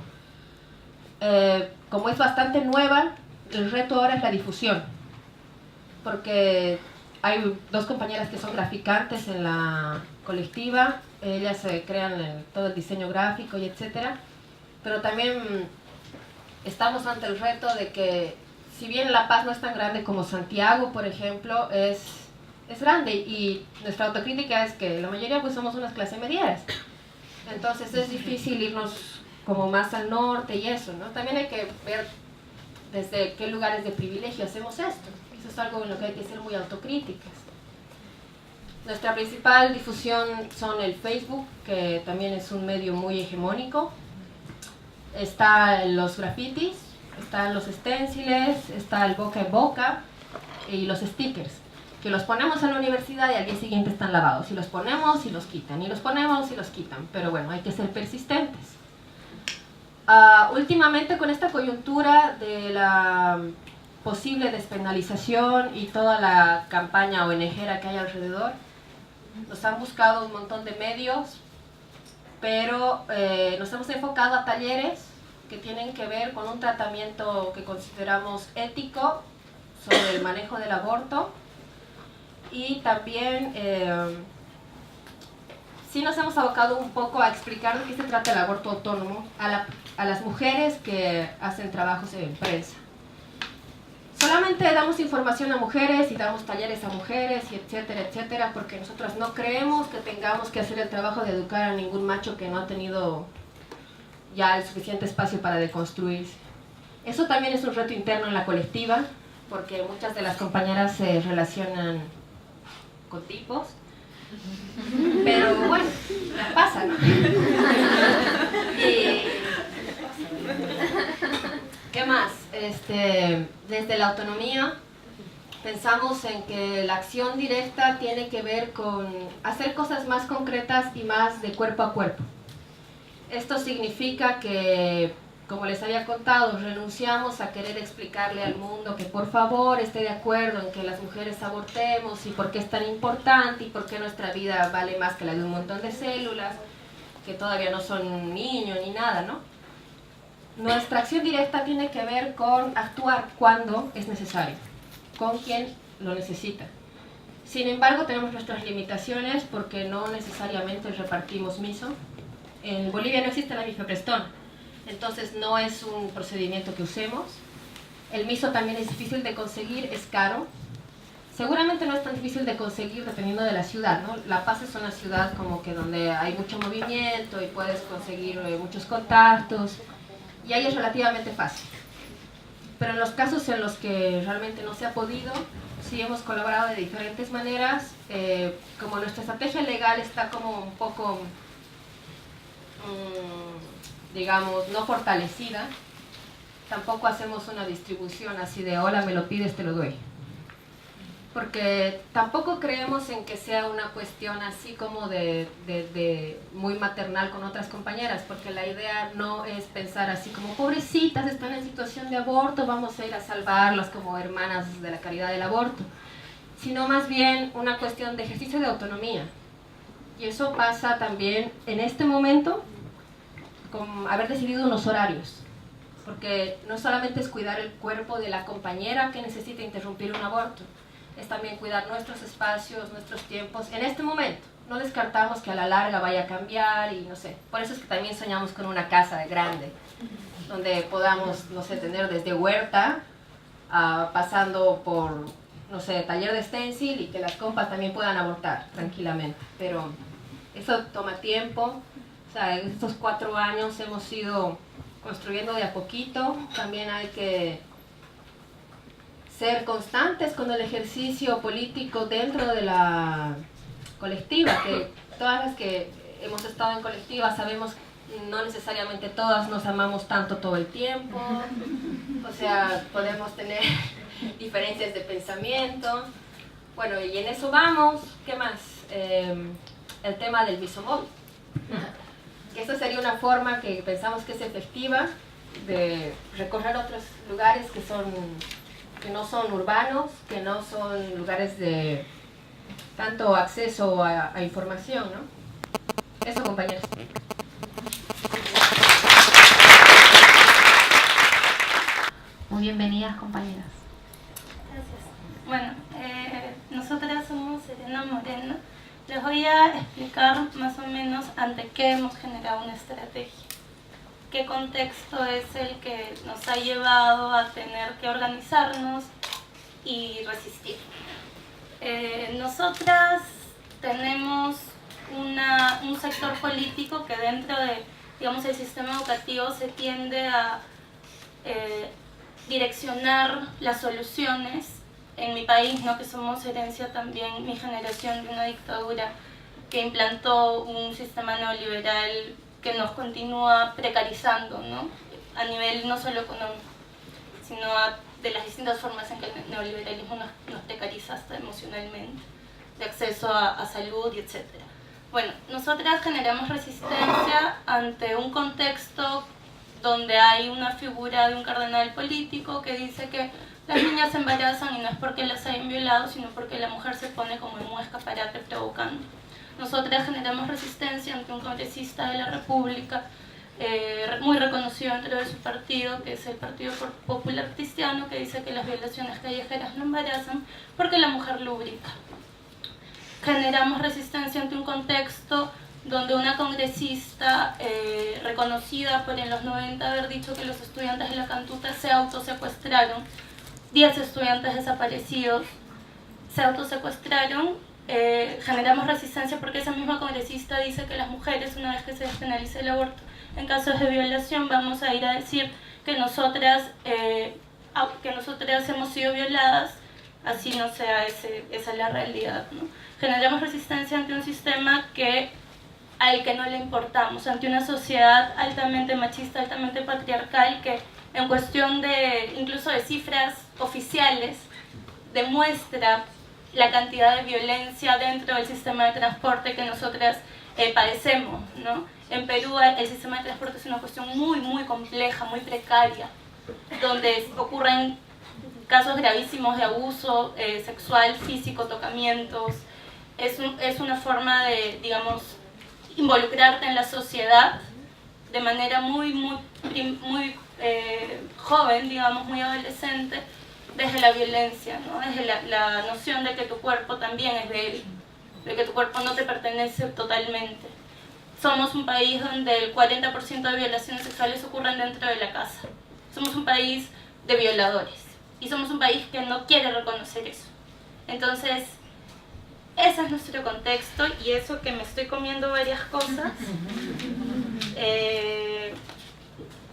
[SPEAKER 4] Como es bastante nueva, el reto ahora es la difusión, porque hay dos compañeras que son graficantes en la colectiva, ellas se crean todo el diseño gráfico y etcétera, pero también estamos ante el reto de que, si bien La Paz no es tan grande como Santiago, por ejemplo, es grande, y nuestra autocrítica es que la mayoría pues somos unas clases medias, entonces es difícil irnos como más al norte y eso, ¿no? También hay que ver desde qué lugares de privilegio hacemos esto. Eso es algo en lo que hay que ser muy autocríticas. Nuestra principal difusión son el Facebook, que también es un medio muy hegemónico. Está los grafitis, están los esténciles, está el boca en boca y los stickers, que los ponemos en la universidad y al día siguiente están lavados. Y los ponemos y los quitan, y los ponemos y los quitan. Pero bueno, hay que ser persistentes. Últimamente, con esta coyuntura de la posible despenalización y toda la campaña ONGera que hay alrededor, nos han buscado un montón de medios, pero nos hemos enfocado a talleres que tienen que ver con un tratamiento que consideramos ético sobre el manejo del aborto, y también sí nos hemos abocado un poco a explicar de qué se trata el aborto autónomo a las mujeres que hacen trabajos en prensa. Solamente damos información a mujeres y damos talleres a mujeres y etcétera, etcétera, porque nosotros no creemos que tengamos que hacer el trabajo de educar a ningún macho que no ha tenido ya el suficiente espacio para deconstruirse. Eso también es un reto interno en la colectiva, porque muchas de las compañeras se relacionan con tipos, pero bueno, pasa, ¿no? Y ¿qué más? Desde la autonomía pensamos en que la acción directa tiene que ver con hacer cosas más concretas y más de cuerpo a cuerpo. Esto significa que, como les había contado, renunciamos a querer explicarle al mundo que por favor esté de acuerdo en que las mujeres abortemos y por qué es tan importante y por qué nuestra vida vale más que la de un montón de células que todavía no son niños ni nada, ¿no? Nuestra acción directa tiene que ver con actuar cuando es necesario, con quien lo necesita. Sin embargo, tenemos nuestras limitaciones porque no necesariamente repartimos miso. En Bolivia no existe la mifeprestona, entonces no es un procedimiento que usemos. El miso también es difícil de conseguir, es caro. Seguramente no es tan difícil de conseguir dependiendo de la ciudad, ¿no? La Paz es una ciudad como que donde hay mucho movimiento y puedes conseguir muchos contactos, y ahí es relativamente fácil. Pero en los casos en los que realmente no se ha podido, sí hemos colaborado de diferentes maneras. Como nuestra estrategia legal está como un poco, digamos, no fortalecida, tampoco hacemos una distribución así de hola, me lo pides, te lo doy. Porque tampoco creemos en que sea una cuestión así como de muy maternal con otras compañeras, porque la idea no es pensar así como pobrecitas, están en situación de aborto, vamos a ir a salvarlas como hermanas de la caridad del aborto, sino más bien una cuestión de ejercicio de autonomía. Y eso pasa también en este momento con haber decidido unos horarios, porque no solamente es cuidar el cuerpo de la compañera que necesita interrumpir un aborto, es también cuidar nuestros espacios, nuestros tiempos en este momento. No descartamos que a la larga vaya a cambiar y no sé, por eso es que también soñamos con una casa grande, donde podamos, no sé, tener desde huerta, pasando por, no sé, taller de stencil, y que las compas también puedan abortar tranquilamente. Pero eso toma tiempo. O sea, en estos 4 años hemos ido construyendo de a poquito. También hay que ser constantes con el ejercicio político dentro de la colectiva, que todas las que hemos estado en colectiva sabemos no necesariamente todas nos amamos tanto todo el tiempo. O sea, podemos tener diferencias de pensamiento. Bueno, y en eso vamos. ¿Qué más? El tema del bisomóvil. Que esta sería una forma que pensamos que es efectiva de recorrer otros lugares que no son urbanos, que no son lugares de tanto acceso a información, ¿no? Eso, compañeros.
[SPEAKER 1] Muy bienvenidas, compañeras.
[SPEAKER 5] Gracias. Bueno, nosotras somos Serena Moreno. Les voy a explicar más o menos ante qué hemos generado una estrategia. Qué contexto es el que nos ha llevado a tener que organizarnos y resistir. Nosotras tenemos un sector político que dentro de, digamos, el sistema educativo se tiende a direccionar las soluciones. En mi país, ¿no? Que somos herencia también, mi generación, de una dictadura que implantó un sistema neoliberal que nos continúa precarizando, ¿no? A nivel no solo económico, sino de las distintas formas en que el neoliberalismo nos precariza hasta emocionalmente, de acceso a salud y etc. Bueno, nosotras generamos resistencia ante un contexto donde hay una figura de un cardenal político que dice que las niñas se embarazan y no es porque las hayan violado, sino porque la mujer se pone como en un escaparate provocando. Nosotras generamos resistencia ante un congresista de la República, muy reconocido dentro de su partido, que es el Partido Popular Cristiano, que dice que las violaciones callejeras no embarazan porque la mujer lubrica. Generamos resistencia ante un contexto donde una congresista reconocida por en los 90 haber dicho que los estudiantes de la Cantuta se autosecuestraron, 10 estudiantes desaparecidos se autosecuestraron. Generamos resistencia porque esa misma congresista dice que las mujeres, una vez que se despenalice el aborto en casos de violación, vamos a ir a decir que nosotras hemos sido violadas, así no sea esa es la realidad, ¿no? Generamos resistencia ante un sistema al que no le importamos, ante una sociedad altamente machista, altamente patriarcal, que en cuestión incluso de cifras oficiales demuestra la cantidad de violencia dentro del sistema de transporte que nosotras padecemos, ¿no? En Perú el sistema de transporte es una cuestión muy, muy compleja, muy precaria, donde ocurren casos gravísimos de abuso sexual, físico, tocamientos. Es una forma de, digamos, involucrarte en la sociedad de manera muy joven, digamos, muy adolescente, desde la violencia, ¿no? Desde la noción de que tu cuerpo también es débil, de que tu cuerpo no te pertenece totalmente. Somos un país donde el 40% de violaciones sexuales ocurren dentro de la casa. Somos un país de violadores y somos un país que no quiere reconocer eso. Entonces, ese es nuestro contexto y eso que me estoy comiendo varias cosas.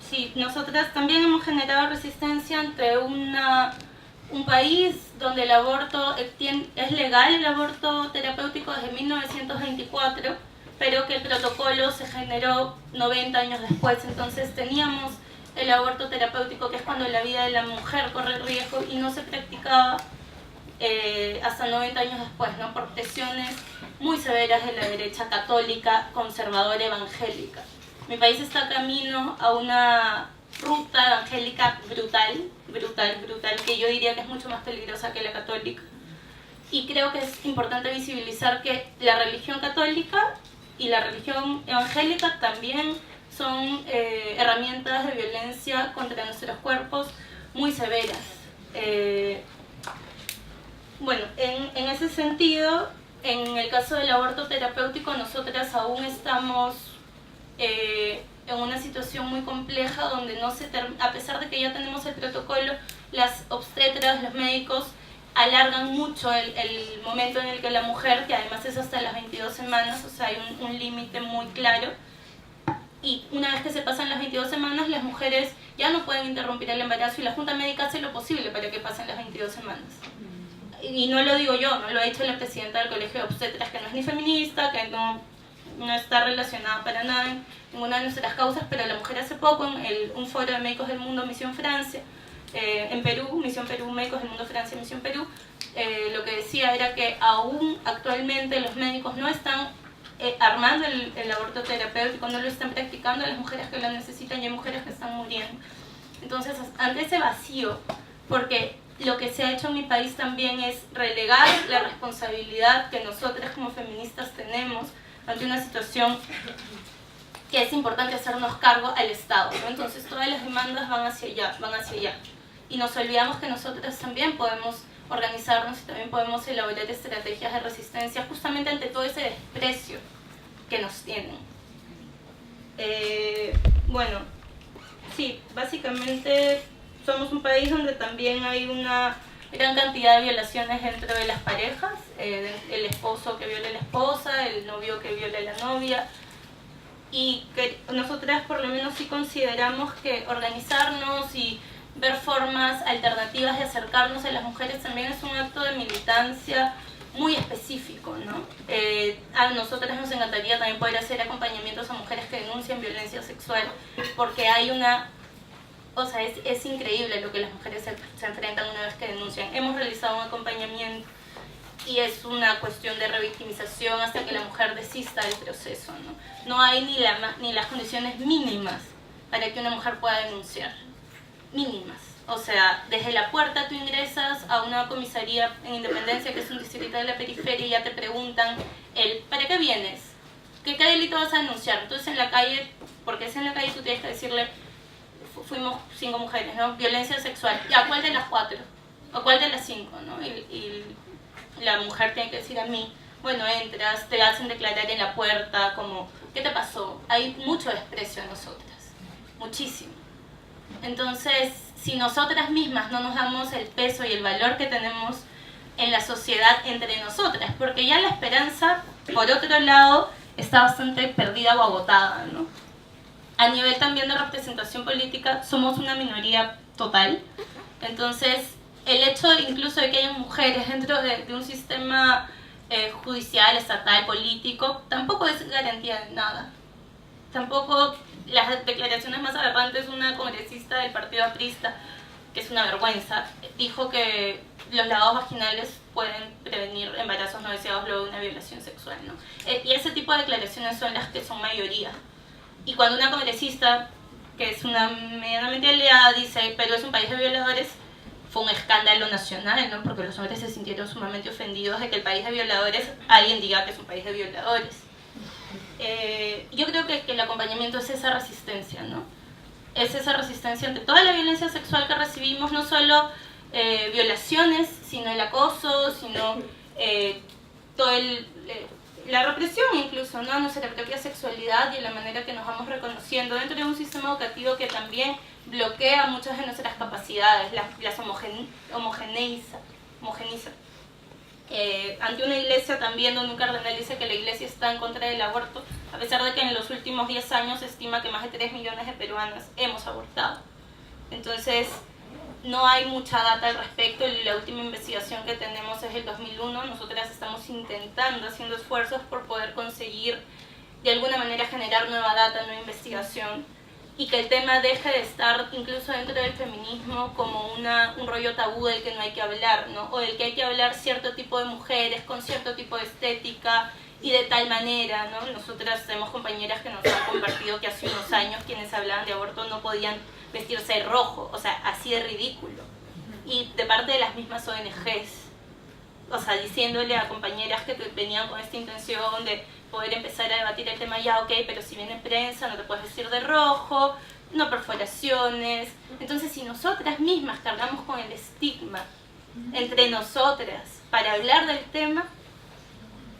[SPEAKER 5] Sí, nosotras también hemos generado resistencia ante un país donde el aborto es legal, el aborto terapéutico desde 1924, pero que el protocolo se generó 90 años después. Entonces teníamos el aborto terapéutico, que es cuando la vida de la mujer corre riesgo, y no se practicaba hasta 90 años después, ¿no? Por presiones muy severas de la derecha católica, conservadora, evangélica. Mi país está camino a una ruta evangélica brutal, que yo diría que es mucho más peligrosa que la católica. Y creo que es importante visibilizar que la religión católica y la religión evangélica también son herramientas de violencia contra nuestros cuerpos muy severas. Bueno, en ese sentido, en el caso del aborto terapéutico, nosotras aún estamos en una situación muy compleja donde a pesar de que ya tenemos el protocolo, las obstetras, los médicos alargan mucho el momento en el que la mujer, que además es hasta las 22 semanas, o sea, hay un límite muy claro, y una vez que se pasan las 22 semanas, las mujeres ya no pueden interrumpir el embarazo y la Junta Médica hace lo posible para que pasen las 22 semanas. Y no lo digo yo, no lo ha dicho la presidenta del Colegio de Obstetras, que no es ni feminista, que no está relacionada para nada en ninguna de nuestras causas, pero la mujer hace poco en un foro de médicos del mundo, Misión Francia, en Perú, Misión Perú, Médicos del Mundo Francia, Misión Perú, lo que decía era que aún actualmente los médicos no están armando el aborto terapéutico, no lo están practicando a las mujeres que lo necesitan y hay mujeres que están muriendo. Entonces, ante ese vacío, porque lo que se ha hecho en mi país también es relegar la responsabilidad que nosotras como feministas tenemos ante una situación que es importante hacernos cargo al Estado, ¿no? Entonces todas las demandas van hacia allá. Y nos olvidamos que nosotras también podemos organizarnos y también podemos elaborar estrategias de resistencia justamente ante todo ese desprecio que nos tienen. Bueno, sí, básicamente somos un país donde también hay una gran cantidad de violaciones dentro de las parejas, el esposo que viola a la esposa, el novio que viola a la novia, y que nosotras por lo menos sí consideramos que organizarnos y ver formas alternativas de acercarnos a las mujeres también es un acto de militancia muy específico, ¿no? A nosotras nos encantaría también poder hacer acompañamientos a mujeres que denuncian violencia sexual, porque hay una... O sea, es increíble lo que las mujeres se enfrentan una vez que denuncian. Hemos realizado un acompañamiento y es una cuestión de revictimización hasta que la mujer desista del proceso, ¿no? No hay ni las condiciones mínimas para que una mujer pueda denunciar. Mínimas. O sea, desde la puerta tú ingresas a una comisaría en Independencia, que es un distrito de la periferia, y ya te preguntan, ¿para qué vienes? ¿Qué delito vas a denunciar? Entonces en la calle, porque es en la calle, tú tienes que decirle, fuimos 5 mujeres, ¿no? Violencia sexual. ¿A cuál de las 4? ¿O cuál de las 5? ¿No? Y la mujer tiene que decir a mí, bueno, entras, te hacen declarar en la puerta, como, ¿qué te pasó? Hay mucho desprecio a nosotras, muchísimo. Entonces, si nosotras mismas no nos damos el peso y el valor que tenemos en la sociedad entre nosotras, porque ya la esperanza, por otro lado, está bastante perdida o agotada, ¿no? A nivel también de representación política, somos una minoría total. Entonces, el hecho incluso de que haya mujeres dentro de un sistema judicial, estatal, político, tampoco es garantía de nada. Tampoco las declaraciones más aberrantes, una congresista del partido aprista, que es una vergüenza, dijo que los lavados vaginales pueden prevenir embarazos no deseados luego de una violación sexual, ¿no? Y ese tipo de declaraciones son las que son mayoría. Y cuando una congresista, que es una medianamente aliada, dice, pero es un país de violadores, fue un escándalo nacional, ¿no? Porque los hombres se sintieron sumamente ofendidos de que el país de violadores, alguien diga que es un país de violadores. Yo creo que el acompañamiento es esa resistencia, ¿no? Es esa resistencia ante toda la violencia sexual que recibimos, no solo violaciones, sino el acoso, sino todo la represión incluso, ¿no? Nuestra propia sexualidad y la manera que nos vamos reconociendo dentro de un sistema educativo que también bloquea muchas de nuestras capacidades, las homogeneiza. Ante una iglesia también donde un cardenal dice que la iglesia está en contra del aborto, a pesar de que en los últimos 10 años se estima que más de 3 millones de peruanas hemos abortado. Entonces, no hay mucha data al respecto. La última investigación que tenemos es del 2001. Nosotras estamos intentando, haciendo esfuerzos por poder conseguir de alguna manera generar nueva data, nueva investigación, y que el tema deje de estar incluso dentro del feminismo como un rollo tabú del que no hay que hablar, ¿no? O del que hay que hablar cierto tipo de mujeres con cierto tipo de estética y de tal manera, ¿no? Nosotras tenemos compañeras que nos han compartido que hace unos años quienes hablaban de aborto no podían vestirse de rojo, o sea, así de ridículo. Y de parte de las mismas ONGs, o sea, diciéndole a compañeras que venían con esta intención de poder empezar a debatir el tema, ya, ok, pero si viene prensa no te puedes vestir de rojo, no perforaciones. Entonces, si nosotras mismas cargamos con el estigma entre nosotras para hablar del tema,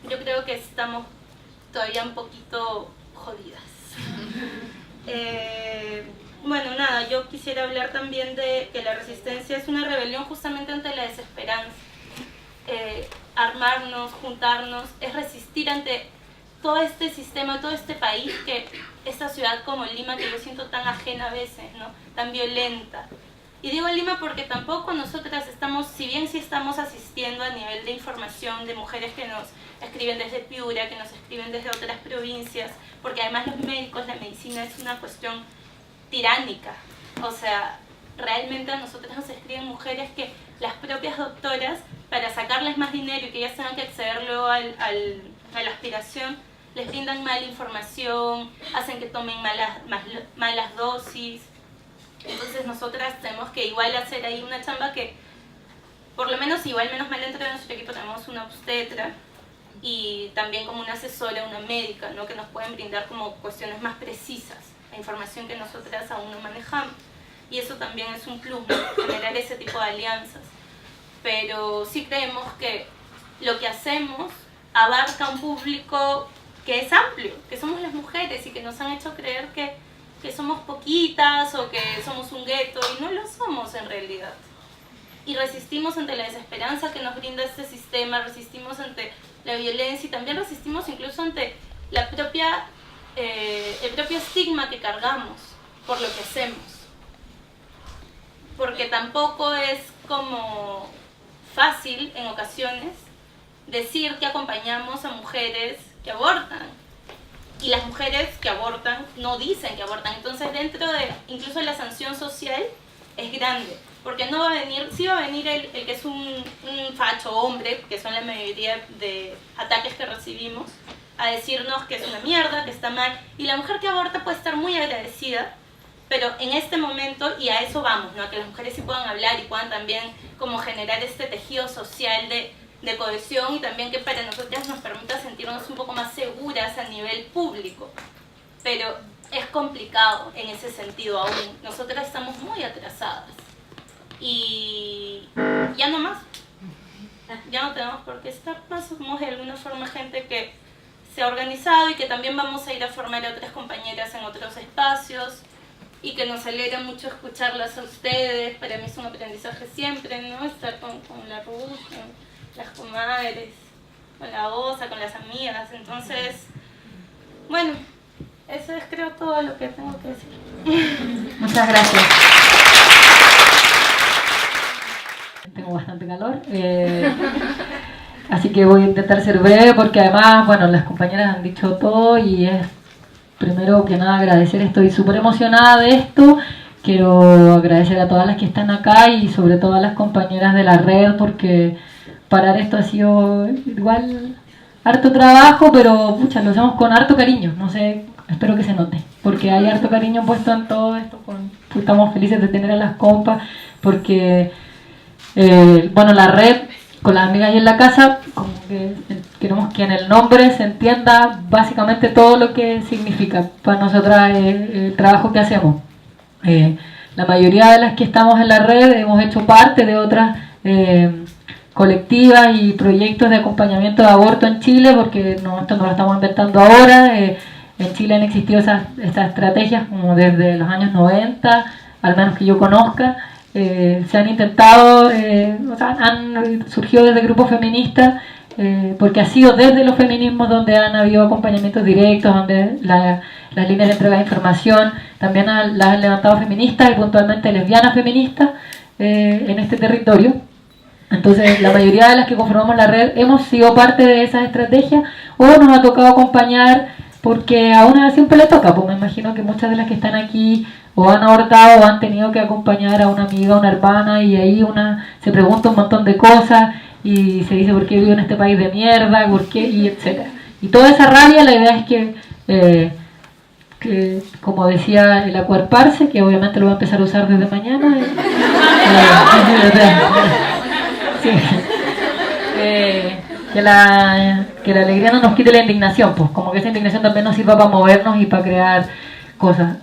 [SPEAKER 5] yo creo que estamos todavía un poquito jodidas. Bueno, nada, yo quisiera hablar también de que la resistencia es una rebelión justamente ante la desesperanza. Armarnos, juntarnos, es resistir ante todo este sistema, todo este país, que esta ciudad como Lima, que yo siento tan ajena a veces, ¿no? Tan violenta. Y digo Lima porque tampoco nosotras estamos, si bien sí estamos asistiendo a nivel de información de mujeres que nos escriben desde Piura, que nos escriben desde otras provincias, porque además los médicos, la medicina es una cuestión tiránica. O sea, realmente a nosotras nos escriben mujeres que las propias doctoras, para sacarles más dinero y que ellas tengan que acceder luego a la aspiración, les brindan mala información, hacen que tomen malas dosis. Entonces nosotras tenemos que igual hacer ahí una chamba que, por lo menos igual menos mal dentro de nuestro equipo tenemos una obstetra y también como una asesora, una médica, ¿no? Que nos pueden brindar como cuestiones más precisas, la información que nosotras aún no manejamos. Y eso también es un plus, ¿no? Generar ese tipo de alianzas. Pero sí creemos que lo que hacemos abarca un público que es amplio, que somos las mujeres y que nos han hecho creer que somos poquitas o que somos un gueto, y no lo somos en realidad. Y resistimos ante la desesperanza que nos brinda este sistema, resistimos ante la violencia y también resistimos incluso ante el propio estigma que cargamos por lo que hacemos. Porque tampoco es como fácil en ocasiones decir que acompañamos a mujeres que abortan. Y las mujeres que abortan no dicen que abortan. Entonces dentro de incluso la sanción social es grande. Porque no va a venir, sí va a venir el que es un facho hombre, que son la mayoría de ataques que recibimos, a decirnos que es una mierda, que está mal. Y la mujer que aborta puede estar muy agradecida, pero en este momento, y a eso vamos, ¿no? A que las mujeres sí puedan hablar y puedan también como generar este tejido social de cohesión, y también que para nosotras nos permita sentirnos un poco más seguras a nivel público. Pero es complicado en ese sentido aún. Nosotras estamos muy atrasadas. Y ya no más. Ya no tenemos por qué estar más. Somos de alguna forma gente que se ha organizado y que también vamos a ir a formar a otras compañeras en otros espacios. Y que nos alegra mucho escucharlas a ustedes. Para mí es un aprendizaje siempre, ¿no? Estar con la Ruth, con las comadres, con la Osa, con las amigas. Entonces, bueno, eso es creo todo lo que tengo que decir.
[SPEAKER 6] Muchas gracias. Tengo bastante calor, así que voy a intentar ser breve porque además, bueno, las compañeras han dicho todo y es primero que nada agradecer, estoy súper emocionada de esto, quiero agradecer a todas las que están acá y sobre todo a las compañeras de la red porque parar esto ha sido igual harto trabajo, pero pucha, lo hacemos con harto cariño, no sé, espero que se note, porque hay harto cariño puesto en todo esto, estamos felices de tener a las compas, porque bueno, la red con las amigas y en la casa, como que queremos que en el nombre se entienda básicamente todo lo que significa para nosotras el trabajo que hacemos. La mayoría de las que estamos en la red hemos hecho parte de otras colectivas y proyectos de acompañamiento de aborto en Chile, porque esto no lo estamos inventando ahora. En Chile han existido estas estrategias como desde los años 90, al menos que yo conozca. Se han intentado, han surgido desde grupos feministas, porque ha sido desde los feminismos donde han habido acompañamientos directos, donde las líneas de entrega de información también las han levantado feministas y puntualmente lesbianas feministas en este territorio. Entonces la mayoría de las que conformamos la red hemos sido parte de esas estrategias o nos ha tocado acompañar porque a una siempre le toca, pues me imagino que muchas de las que están aquí o han abortado o han tenido que acompañar a una amiga, a una hermana, y ahí una se pregunta un montón de cosas y se dice por qué vivo en este país de mierda, por qué, y etcétera. Y toda esa rabia, la idea es que como decía, el acuerparse, que obviamente lo voy a empezar a usar desde mañana. Sí. Que la alegría no nos quite la indignación, pues como que esa indignación también nos sirva para movernos y para crear cosas.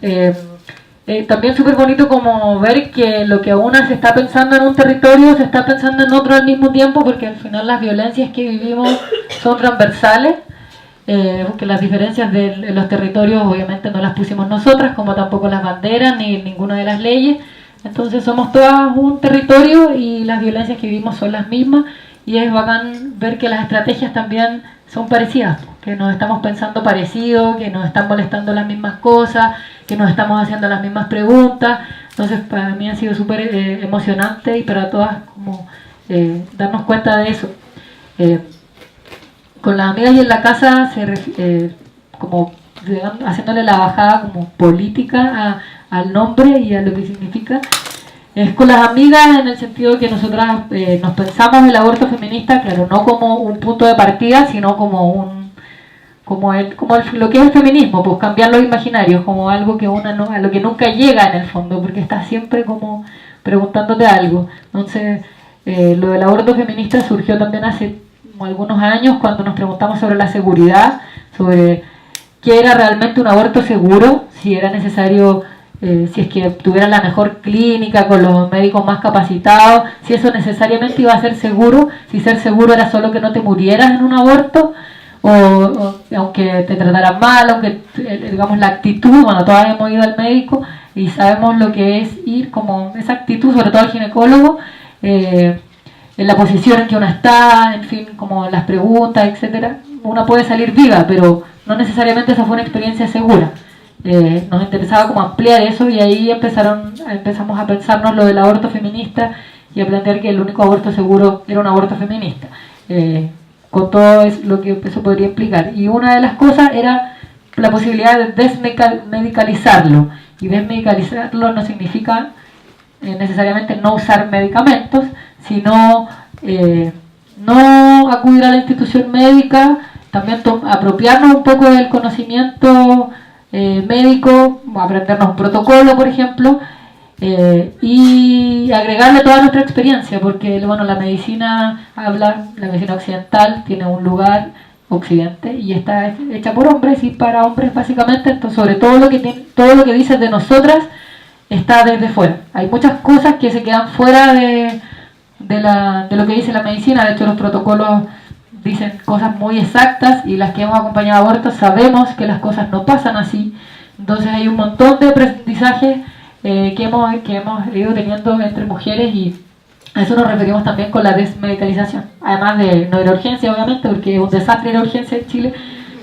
[SPEAKER 6] También súper bonito como ver que lo que una se está pensando en un territorio se está pensando en otro al mismo tiempo, porque al final las violencias que vivimos son transversales, porque las diferencias de los territorios obviamente no las pusimos nosotras, como tampoco las banderas ni ninguna de las leyes. Entonces somos todas un territorio y las violencias que vivimos son las mismas, y es bacán ver que las estrategias también son parecidas, que nos estamos pensando parecido, que nos están molestando las mismas cosas, que nos estamos haciendo las mismas preguntas. Entonces para mí ha sido súper emocionante y para todas como darnos cuenta de eso. Con las amigas y en la casa como haciéndole la bajada como política al nombre y a lo que significa. Es con las amigas en el sentido que nosotras nos pensamos el aborto feminista, claro, no como un punto de partida, sino como lo que es el feminismo, pues cambiar los imaginarios, como algo que a lo que nunca llega en el fondo, porque estás siempre como preguntándote algo. Entonces, lo del aborto feminista surgió también hace algunos años cuando nos preguntamos sobre la seguridad, sobre qué era realmente un aborto seguro, si era necesario, si es que tuviera la mejor clínica con los médicos más capacitados, si eso necesariamente iba a ser seguro, si ser seguro era solo que no te murieras en un aborto, o aunque te trataran mal, aunque digamos la actitud, bueno, todas hemos ido al médico y sabemos lo que es ir como esa actitud, sobre todo al ginecólogo, en la posición en que uno está, en fin, como las preguntas, etcétera. Una puede salir viva, pero no necesariamente esa fue una experiencia segura. Nos interesaba como ampliar eso y ahí empezamos a pensarnos lo del aborto feminista y a plantear que el único aborto seguro era un aborto feminista, con todo lo que eso podría implicar. Y una de las cosas era la posibilidad de desmedicalizarlo, y desmedicalizarlo no significa necesariamente no usar medicamentos, sino no acudir a la institución médica, también apropiarnos un poco del conocimiento médico, aprendernos un protocolo, por ejemplo, y agregarle toda nuestra experiencia, porque bueno, la medicina occidental tiene un lugar, Occidente, y está hecha por hombres y para hombres básicamente. Entonces, sobre todo todo lo que dices de nosotras está desde fuera. Hay muchas cosas que se quedan fuera de lo que dice la medicina. De hecho, los protocolos dicen cosas muy exactas, y las que hemos acompañado abortos sabemos que las cosas no pasan así. Entonces hay un montón de aprendizaje que hemos ido teniendo entre mujeres, y a eso nos referimos también con la desmedicalización. Además de no ir a urgencia, obviamente, porque es un desastre ir a urgencia en Chile.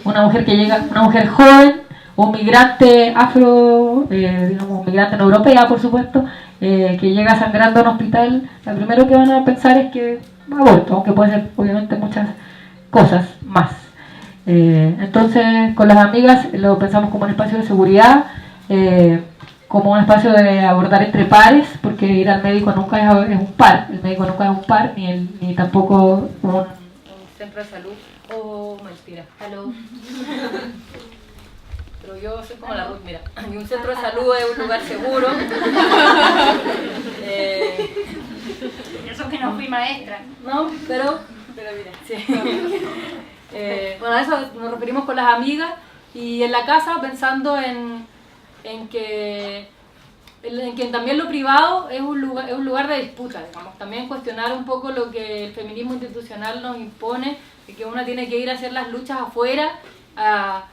[SPEAKER 6] Una mujer joven, un migrante digamos, un migrante no europea, por supuesto, que llega sangrando a un hospital, lo primero que van a pensar es que aborto, aunque puede ser obviamente muchas cosas más. Entonces, con las amigas lo pensamos como un espacio de seguridad, como un espacio de abordar entre pares, porque ir al médico nunca es un par, el médico nunca es un par, ni tampoco un
[SPEAKER 4] centro de salud o mentira. Hello. Pero yo soy como la Ruth, mira. Y un centro de salud es un lugar seguro.
[SPEAKER 3] Eso que no fui maestra.
[SPEAKER 4] No, pero mira, sí. Bueno, a eso nos referimos con las amigas, y en la casa pensando en que también lo privado es un lugar de disputa, digamos. También cuestionar un poco lo que el feminismo institucional nos impone, de que una tiene que ir a hacer las luchas afuera, a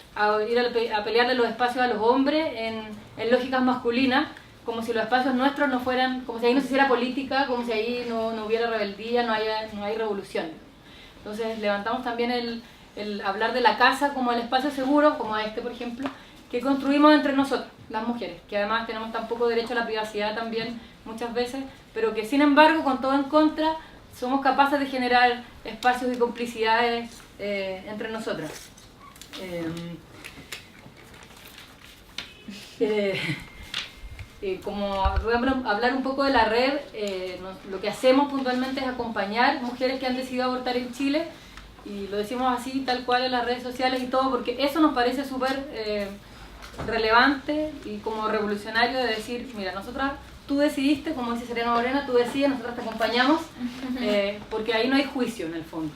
[SPEAKER 4] ir a pelearle los espacios a los hombres en lógicas masculinas, como si los espacios nuestros no fueran, como si ahí no se hiciera política, como si ahí no hubiera rebeldía, no hay revolución. Entonces levantamos también el hablar de la casa como el espacio seguro, como este por ejemplo, que construimos entre nosotros, las mujeres, que además tenemos tan poco derecho a la privacidad también muchas veces, pero que sin embargo, con todo en contra, somos capaces de generar espacios y complicidades entre nosotras. Como voy a hablar un poco de la red, lo que hacemos puntualmente es acompañar mujeres que han decidido abortar en Chile, y lo decimos así, tal cual, en las redes sociales y todo, porque eso nos parece súper relevante y como revolucionario, de decir, mira, nosotras, tú decidiste, como dice Serena Morena, tú decides, nosotras te acompañamos, porque ahí no hay juicio en el fondo.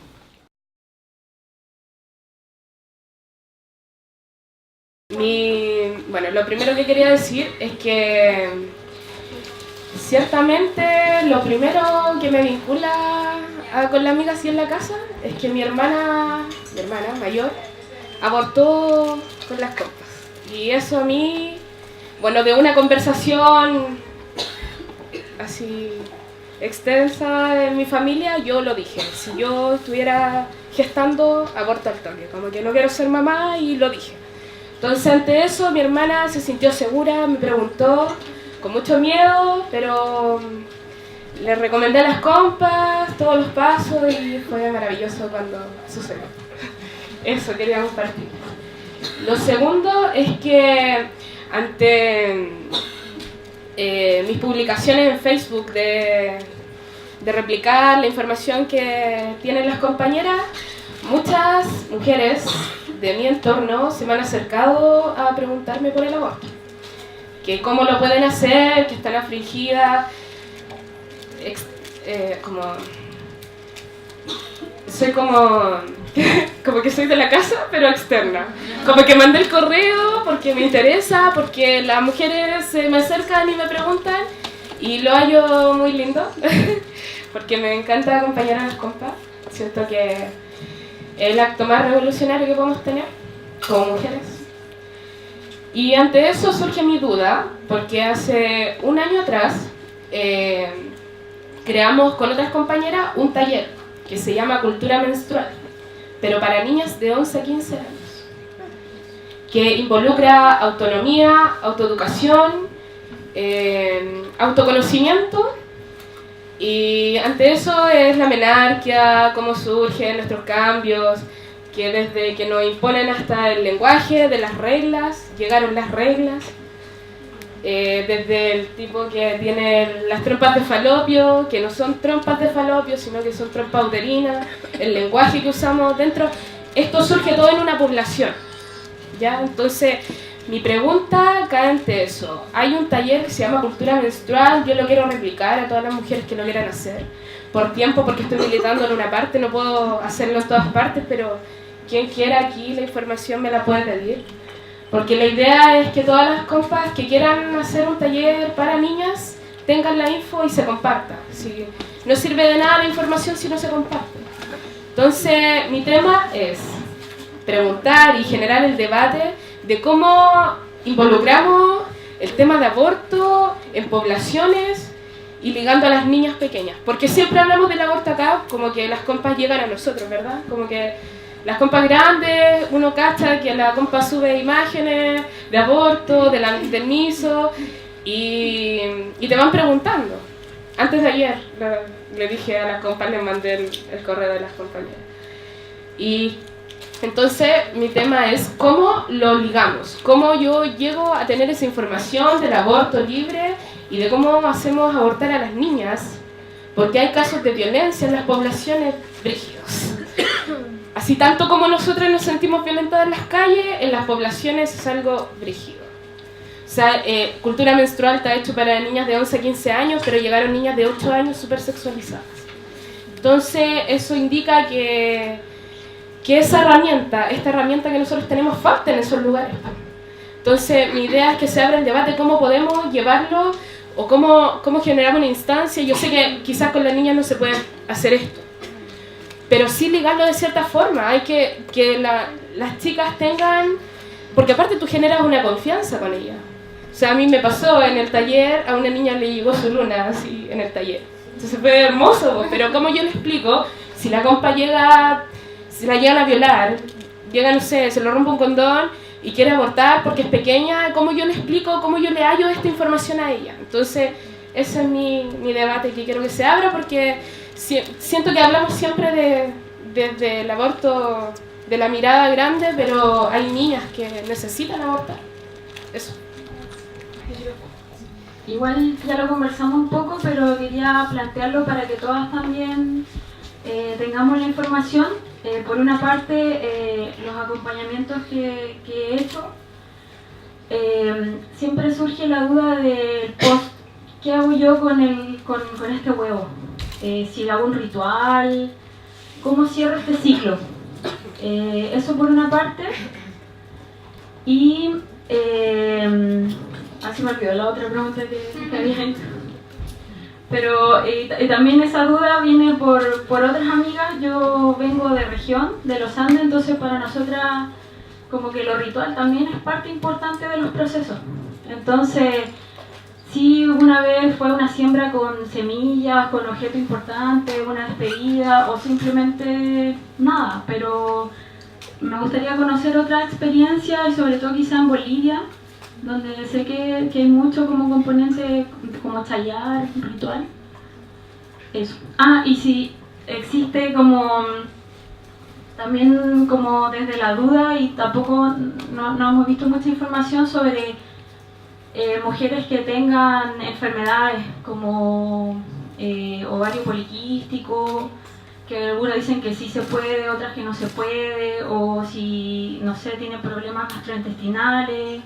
[SPEAKER 2] Bueno, lo primero que quería decir es que ciertamente lo primero que me vincula con la amiga así en la casa es que mi hermana mayor abortó con las compas. Y eso a mí, bueno, de una conversación así extensa en mi familia, yo lo dije. Si yo estuviera gestando, aborto al toque. Como que no quiero ser mamá, y lo dije. Entonces, ante eso, mi hermana se sintió segura, me preguntó con mucho miedo, pero le recomendé a las compas todos los pasos y fue maravilloso cuando sucedió. Eso quería compartir. Lo segundo es que ante mis publicaciones en Facebook de replicar la información que tienen las compañeras, muchas mujeres de mi entorno se me han acercado a preguntarme por el aborto. Que cómo lo pueden hacer, que están afligidas, soy como que soy de la casa, pero externa. Como que mandé el correo porque me interesa, porque las mujeres se me acercan y me preguntan, y lo hallo muy lindo, porque me encanta acompañar a las compas. Siento que es el acto más revolucionario que podemos tener como mujeres. Y ante eso surge mi duda, porque hace un año atrás creamos con otras compañeras un taller que se llama Cultura Menstrual, pero para niñas de 11 a 15 años, que involucra autonomía, autoeducación, autoconocimiento, y ante eso es la menarquia, cómo surgen nuestros cambios, que desde que nos imponen hasta el lenguaje de las reglas, llegaron las reglas, desde el tipo que tiene las trompas de falopio, que no son trompas de falopio, sino que son trompas uterinas, el lenguaje que usamos dentro, esto surge todo en una población, ¿ya? Entonces, mi pregunta cae ante eso. Hay un taller que se llama Cultura Menstrual, yo lo quiero replicar a todas las mujeres que lo quieran hacer, por tiempo, porque estoy militando en una parte, no puedo hacerlo en todas partes, pero quien quiera aquí la información me la puede pedir. Porque la idea es que todas las compas que quieran hacer un taller para niñas tengan la info y se comparta. Si no sirve de nada la información si no se comparte. Entonces, mi tema es preguntar y generar el debate de cómo involucramos el tema de aborto en poblaciones y ligando a las niñas pequeñas. Porque siempre hablamos del aborto acá como que las compas llegan a nosotros, ¿verdad? Como que las compas grandes, uno cacha que la compa sube imágenes de aborto, del MISO, y te van preguntando. Antes de ayer le dije a las compas, les mandé el correo de las compañeras. Y entonces mi tema es cómo lo ligamos, cómo yo llego a tener esa información del aborto libre y de cómo hacemos abortar a las niñas, porque hay casos de violencia en las poblaciones brígidos. Así tanto como nosotros nos sentimos violentadas en las calles, en las poblaciones es algo brígido. O sea, Cultura Menstrual está hecho para niñas de 11 a 15 años, pero llegaron niñas de 8 años súper sexualizadas. Entonces, eso indica que esta herramienta que nosotros tenemos falta en esos lugares. Entonces, mi idea es que se abra el debate cómo podemos llevarlo o cómo generamos una instancia. Yo sé que quizás con las niñas no se puede hacer esto, pero sí ligarlo de cierta forma. Hay que las chicas tengan, porque aparte tú generas una confianza con ellas. O sea, a mí me pasó en el taller, a una niña le llegó su luna así en el taller. Entonces fue hermoso, pero ¿cómo yo le explico? Si la compa si la llegan a violar, no sé, se lo rompe un condón y quiere abortar porque es pequeña, ¿cómo yo le explico, cómo yo le hallo esta información a ella? Entonces, ese es mi debate que quiero que se abra, porque siento que hablamos siempre desde el aborto, de la mirada grande, pero hay niñas que necesitan abortar. Eso.
[SPEAKER 6] Igual ya lo conversamos un poco, pero quería plantearlo para que todas también tengamos la información. Por una parte, los acompañamientos que he hecho, siempre surge la duda del post. ¿Qué hago yo con este huevo? Si hago un ritual, ¿cómo cierro este ciclo? Eso por una parte. Y así me olvidó la otra pregunta que había hecho. Pero también esa duda viene por otras amigas. Yo vengo de región, de los Andes, entonces para nosotras como que lo ritual también es parte importante de los procesos. Entonces, sí, una vez fue una siembra con semillas, con objeto importante, una despedida o simplemente nada, pero me gustaría conocer otra experiencia y sobre todo quizá en Bolivia, donde sé que hay mucho como componente, como chayar, ritual. Eso. Y si existe como también como desde la duda, y tampoco no hemos visto mucha información sobre
[SPEAKER 7] mujeres que tengan enfermedades como ovario poliquístico, que algunas dicen que sí se puede, otras que no se puede, o si, no sé, tienen problemas gastrointestinales,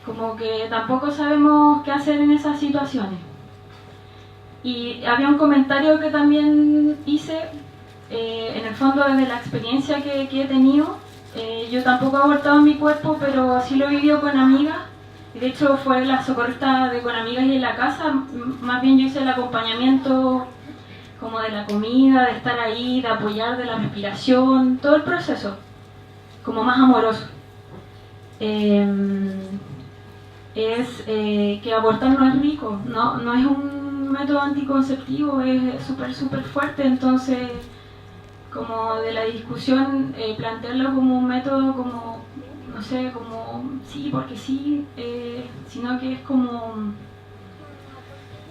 [SPEAKER 7] como que tampoco sabemos qué hacer en esas situaciones. Y había un comentario que también hice, en el fondo desde la experiencia que he tenido, yo tampoco he abortado en mi cuerpo, pero sí lo he vivido con amigas. De hecho fue la socorrista de Con Amigas y en la casa, más bien yo hice el acompañamiento como de la comida, de estar ahí, de apoyar, de la respiración, todo el proceso, como más amoroso. Que abortar no es rico, no es un método anticonceptivo, es súper fuerte, entonces como de la discusión plantearlo como un método como, no sé, como sí, porque sí, sino que es como,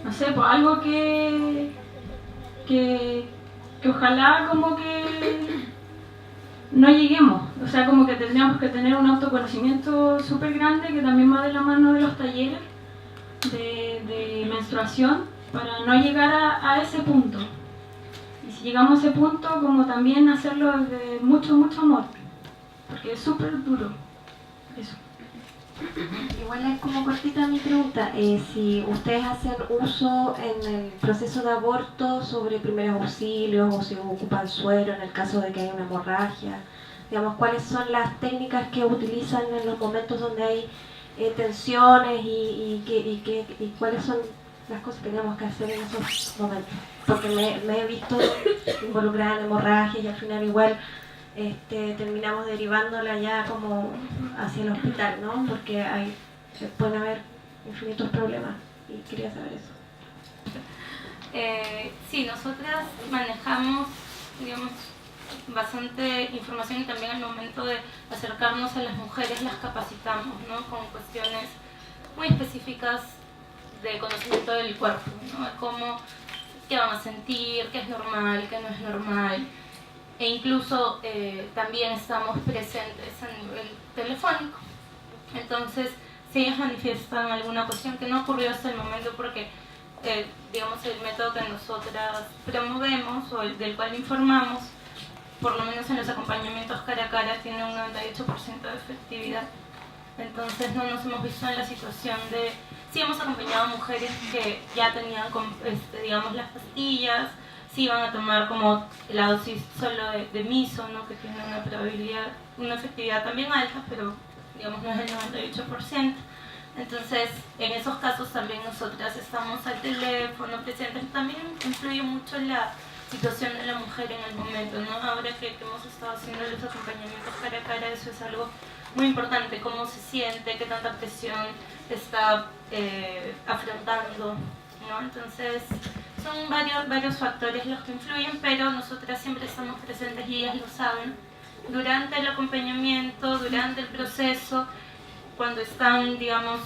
[SPEAKER 7] no sé, pues algo que ojalá como que no lleguemos, o sea, como que tendríamos que tener un autoconocimiento súper grande que también va de la mano de los talleres de menstruación para no llegar a ese punto. Y si llegamos a ese punto, como también hacerlo desde mucho amor, porque es súper duro eso.
[SPEAKER 8] Igual es como cortita mi pregunta, si ustedes hacen uso en el proceso de aborto sobre primeros auxilios o si ocupan suero en el caso de que haya una hemorragia, digamos, cuáles son las técnicas que utilizan en los momentos donde hay tensiones y cuáles son las cosas que tenemos que hacer en esos momentos, porque me he visto involucrada en hemorragias y al final igual terminamos derivándola ya como hacia el hospital, ¿no? Porque pueden haber infinitos problemas y quería saber eso.
[SPEAKER 5] Sí, nosotras manejamos, digamos, bastante información y también al momento de acercarnos a las mujeres las capacitamos, ¿no? Con cuestiones muy específicas de conocimiento del cuerpo, ¿no? De cómo, qué van a sentir, qué es normal, qué no es normal. E incluso también estamos presentes a nivel telefónico. Entonces, si ellas manifiestan alguna cuestión que no ocurrió hasta el momento porque, digamos, el método que nosotras promovemos o del cual informamos, por lo menos en los acompañamientos cara a cara, tiene un 98% de efectividad. Entonces no nos hemos visto en la situación de... Sí hemos acompañado a mujeres que ya tenían, digamos, las pastillas, sí van a tomar como la dosis solo de miso, ¿no? Que tiene una probabilidad, una efectividad también alta, pero digamos no es el 98%. Entonces, en esos casos también nosotras estamos al teléfono presentes. También influye mucho la situación de la mujer en el momento, ¿no? Ahora que hemos estado haciendo los acompañamientos cara a cara, eso es algo muy importante, cómo se siente, qué tanta presión está afrontando, ¿no? Entonces, son varios factores los que influyen, pero nosotras siempre estamos presentes y ellas lo saben. Durante el acompañamiento, durante el proceso, cuando están, digamos,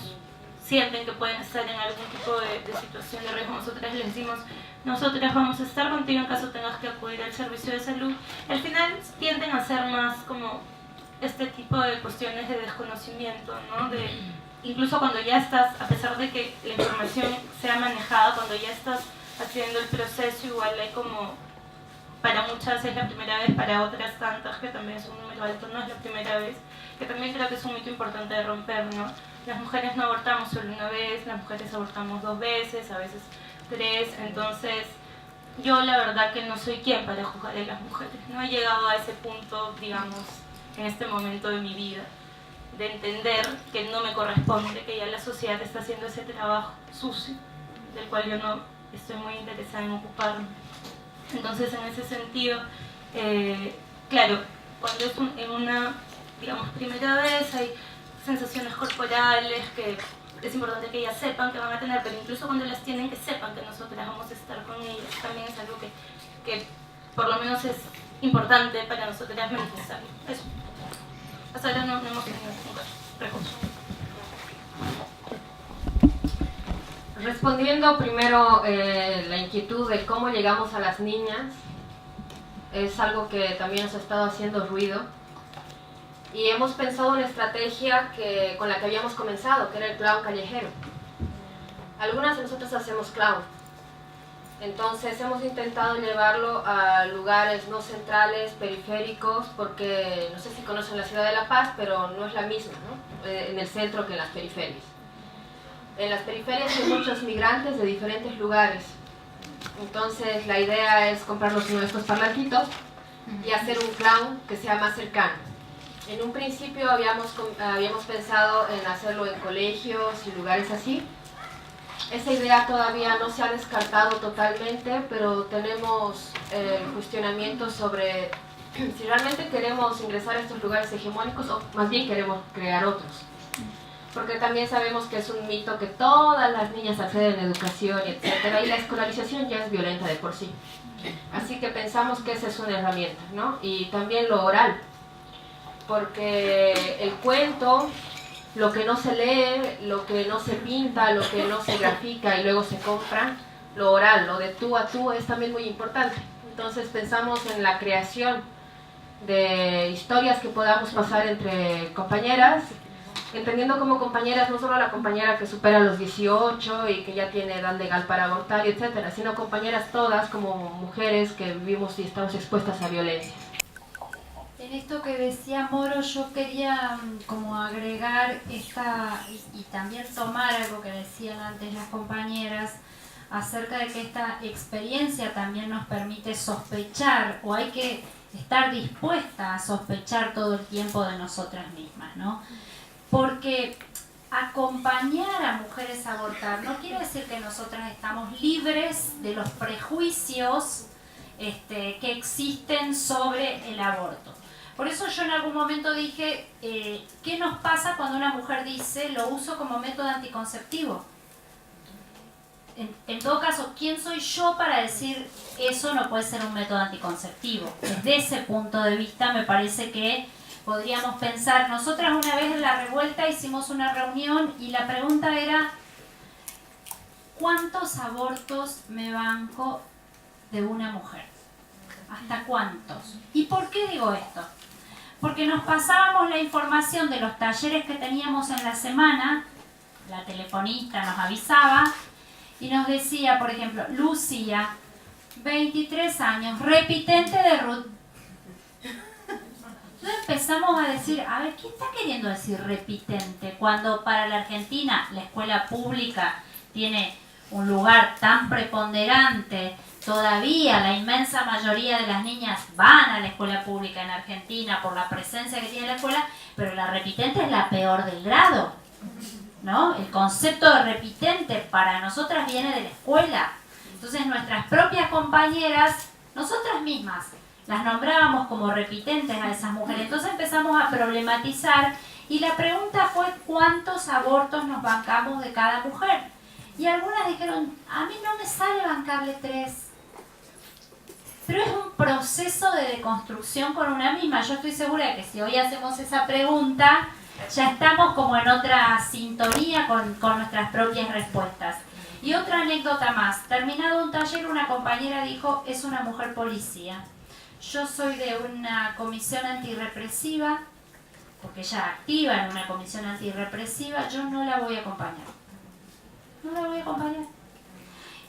[SPEAKER 5] sienten que pueden estar en algún tipo de situación de riesgo, nosotras les decimos, nosotras vamos a estar contigo en caso tengas que acudir al servicio de salud. Al final tienden a ser más como este tipo de cuestiones de desconocimiento, ¿no? Incluso cuando ya estás, a pesar de que la información sea manejada, cuando ya estás haciendo el proceso, igual hay como, para muchas es la primera vez, para otras tantas, que también es un número alto, no es la primera vez, que también creo que es un mito importante de romper, ¿no? Las mujeres no abortamos solo una vez, las mujeres abortamos 2 veces, a veces 3, entonces yo la verdad que no soy quien para juzgar a las mujeres, no he llegado a ese punto, digamos, en este momento de mi vida, de entender que no me corresponde, que ya la sociedad está haciendo ese trabajo sucio, del cual yo no estoy muy interesada en ocuparme. Entonces, en ese sentido, claro, cuando es en una, digamos, primera vez, hay sensaciones corporales que es importante que ellas sepan que van a tener, pero incluso cuando las tienen, que sepan que nosotras vamos a estar con ellas, también es algo que por lo menos es importante para nosotras manifestar. Eso. Hasta ahora no hemos tenido ningún recurso.
[SPEAKER 4] Respondiendo primero la inquietud de cómo llegamos a las niñas, es algo que también nos ha estado haciendo ruido Y hemos pensado una estrategia con la que habíamos comenzado, que era el clown callejero. Algunas de nosotros hacemos clown. Entonces hemos intentado llevarlo a lugares no centrales, periféricos, porque no sé si conocen la ciudad de La Paz, pero no es la misma, ¿no? En el centro que en las periferias. En las periferias hay muchos migrantes de diferentes lugares. Entonces la idea es comprarnos uno de estos parlantitos y hacer un clown que sea más cercano. En un principio habíamos pensado en hacerlo en colegios y lugares así. Esa idea todavía no se ha descartado totalmente, pero tenemos cuestionamientos sobre si realmente queremos ingresar a estos lugares hegemónicos o más bien queremos crear otros. Porque también sabemos que es un mito que todas las niñas acceden a educación, etc. Y la escolarización ya es violenta de por sí. Así que pensamos que esa es una herramienta, ¿no? Y también lo oral, porque el cuento, lo que no se lee, lo que no se pinta, lo que no se grafica y luego se compra, lo oral, lo de tú a tú es también muy importante. Entonces pensamos en la creación de historias que podamos pasar entre compañeras, entendiendo como compañeras no solo la compañera que supera los 18 y que ya tiene edad legal para abortar, etcétera, sino compañeras todas como mujeres que vivimos y estamos expuestas a violencia.
[SPEAKER 3] En esto que decía Moro, yo quería como agregar y también tomar algo que decían antes las compañeras acerca de que esta experiencia también nos permite sospechar, o hay que estar dispuesta a sospechar todo el tiempo de nosotras mismas, ¿no? Porque acompañar a mujeres a abortar no quiere decir que nosotras estamos libres de los prejuicios que existen sobre el aborto. Por eso yo en algún momento dije, ¿qué nos pasa cuando una mujer dice lo uso como método anticonceptivo? En todo caso, ¿quién soy yo para decir eso no puede ser un método anticonceptivo? Desde ese punto de vista me parece que podríamos pensar, nosotras una vez en la revuelta hicimos una reunión y la pregunta era, ¿cuántos abortos me banco de una mujer? ¿Hasta cuántos? ¿Y por qué digo esto? Porque nos pasábamos la información de los talleres que teníamos en la semana, la telefonista nos avisaba y nos decía, por ejemplo, Lucía, 23 años, repitente de Ruth. Entonces empezamos a decir, a ver, ¿qué está queriendo decir repitente? Cuando para la Argentina la escuela pública tiene un lugar tan preponderante, todavía la inmensa mayoría de las niñas van a la escuela pública en Argentina por la presencia que tiene la escuela, pero la repitente es la peor del grado, ¿no? El concepto de repitente para nosotras viene de la escuela. Entonces nuestras propias compañeras, nosotras mismas, las nombrábamos como repitentes a esas mujeres. Entonces empezamos a problematizar y la pregunta fue ¿cuántos abortos nos bancamos de cada mujer? Y algunas dijeron, a mí no me sale bancarle 3. Pero es un proceso de deconstrucción con una misma. Yo estoy segura de que si hoy hacemos esa pregunta, ya estamos como en otra sintonía con nuestras propias respuestas. Y otra anécdota más. Terminado un taller, una compañera dijo, es una mujer policía. Yo soy de una comisión antirrepresiva, porque ella activa en una comisión antirrepresiva, yo no la voy a acompañar. No la voy a acompañar.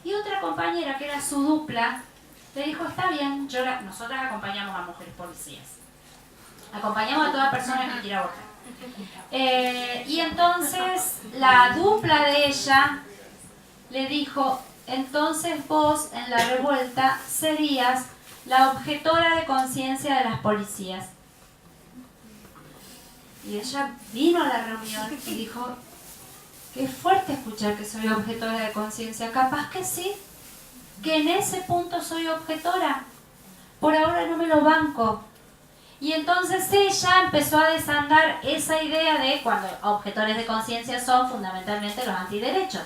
[SPEAKER 3] Y otra compañera, que era su dupla, le dijo, está bien, nosotras acompañamos a mujeres policías. Acompañamos a toda persona que quiera abortar. Y entonces la dupla de ella le dijo, entonces vos en la revuelta serías la objetora de conciencia de las policías. Y ella vino a la reunión y dijo, qué fuerte escuchar que soy objetora de conciencia. Capaz que sí, que en ese punto soy objetora. Por ahora no me lo banco. Y entonces ella empezó a desandar esa idea de cuando objetores de conciencia son fundamentalmente los antiderechos.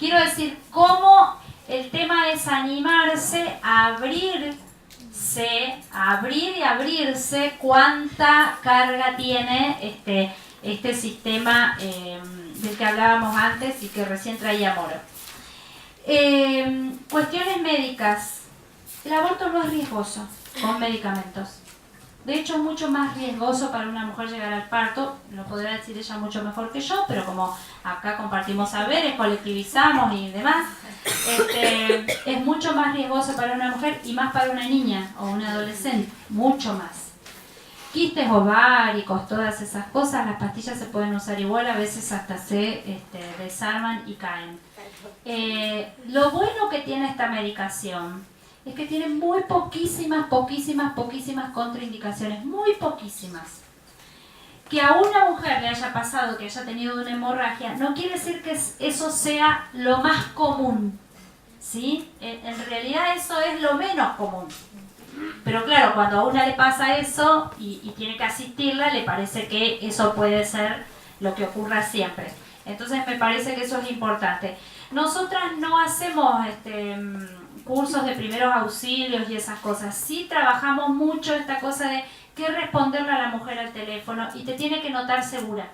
[SPEAKER 3] Quiero decir, cómo el tema es animarse a abrir y abrirse cuánta carga tiene este sistema del que hablábamos antes y que recién traía Moro. Cuestiones médicas. El aborto no es riesgoso con medicamentos.
[SPEAKER 9] De hecho, es mucho más riesgoso para una mujer llegar al parto, lo podrá decir ella mucho mejor que yo, pero como acá compartimos saberes, colectivizamos y demás, es mucho más riesgoso para una mujer y más para una niña o una adolescente, mucho más. Quistes ováricos, todas esas cosas, las pastillas se pueden usar igual, a veces hasta se desarman y caen. Lo bueno que tiene esta medicación es que tiene muy poquísimas contraindicaciones, muy poquísimas. Que a una mujer le haya pasado, que haya tenido una hemorragia, no quiere decir que eso sea lo más común, ¿sí? En realidad eso es lo menos común. Pero claro, cuando a una le pasa eso y tiene que asistirla, le parece que eso puede ser lo que ocurra siempre. Entonces me parece que eso es importante. Nosotras no hacemos cursos de primeros auxilios y esas cosas. Sí trabajamos mucho esta cosa de qué responderle a la mujer al teléfono y te tiene que notar segura.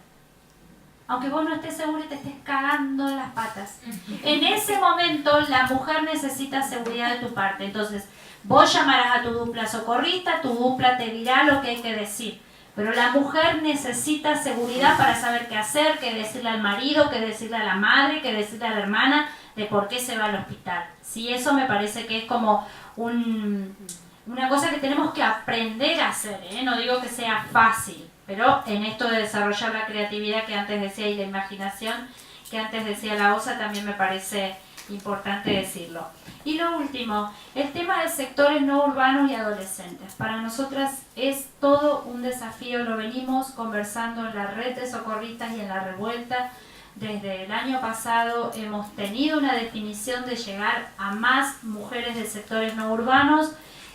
[SPEAKER 9] Aunque vos no estés segura y te estés cagando en las patas. En ese momento la mujer necesita seguridad de tu parte. Entonces vos llamarás a tu dupla socorrista, tu dupla te dirá lo que hay que decir. Pero la mujer necesita seguridad para saber qué hacer, qué decirle al marido, qué decirle a la madre, qué decirle a la hermana, de por qué se va al hospital. Sí, eso me parece que es como una cosa que tenemos que aprender a hacer, ¿eh? No digo que sea fácil, pero en esto de desarrollar la creatividad que antes decía y la imaginación que antes decía la OSA también me parece importante decirlo. Y lo último, el tema de sectores no urbanos y adolescentes. Para nosotras es todo un desafío, lo venimos conversando en la red de socorristas y en la revuelta. Desde el año pasado hemos tenido una definición de llegar a más mujeres de sectores no urbanos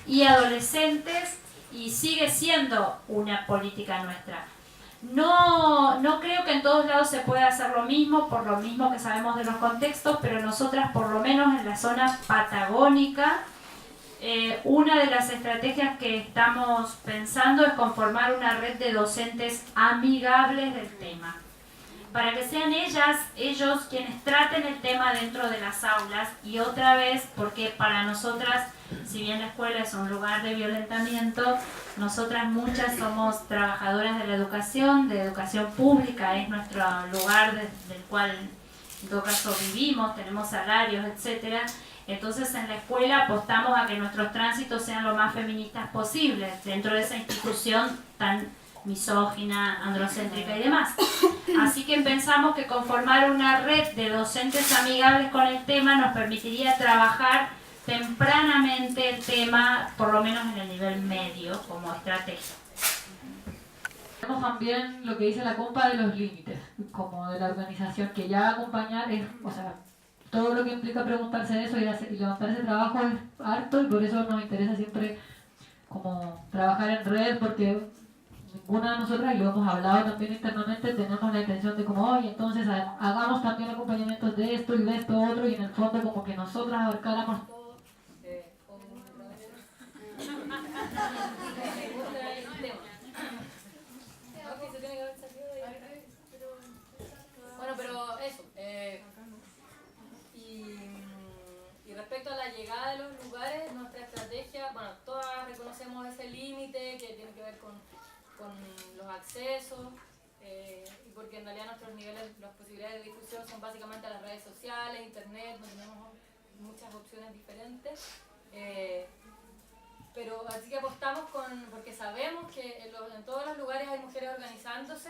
[SPEAKER 9] y adolescentes y sigue siendo una política nuestra. No creo que en todos lados se pueda hacer lo mismo, por lo mismo que sabemos de los contextos, pero nosotras por lo menos en la zona patagónica, una de las estrategias que estamos pensando es conformar una red de docentes amigables del tema, para que sean ellos quienes traten el tema dentro de las aulas y otra vez, porque para nosotras, si bien la escuela es un lugar de violentamiento, nosotras muchas somos trabajadoras de la educación pública, es nuestro lugar del cual en todo caso vivimos, tenemos salarios, etcétera. Entonces en la escuela apostamos a que nuestros tránsitos sean lo más feministas posibles dentro de esa institución tan misógina, androcéntrica y demás. Así que pensamos que conformar una red de docentes amigables con el tema nos permitiría trabajar tempranamente el tema, por lo menos en el nivel medio, como estrategia.
[SPEAKER 6] Tenemos también lo que dice la compa de los límites, como de la organización, que ya acompañar es, o sea, todo lo que implica preguntarse eso y levantar ese trabajo es harto, y por eso nos interesa siempre como trabajar en red, porque ninguna de nosotras, y lo hemos hablado también internamente, tenemos la intención de como, oye, entonces hagamos también acompañamientos de esto y de esto otro, y en el fondo como que nosotras abarcáramos todo.
[SPEAKER 10] Bueno, pero eso, y respecto a la llegada de los lugares, nuestra estrategia, bueno, todas reconocemos ese límite que tiene que ver con los accesos, y porque en realidad nuestros niveles, las posibilidades de difusión son básicamente las redes sociales, internet, no tenemos muchas opciones diferentes, pero así que apostamos porque sabemos que en todos los lugares hay mujeres organizándose,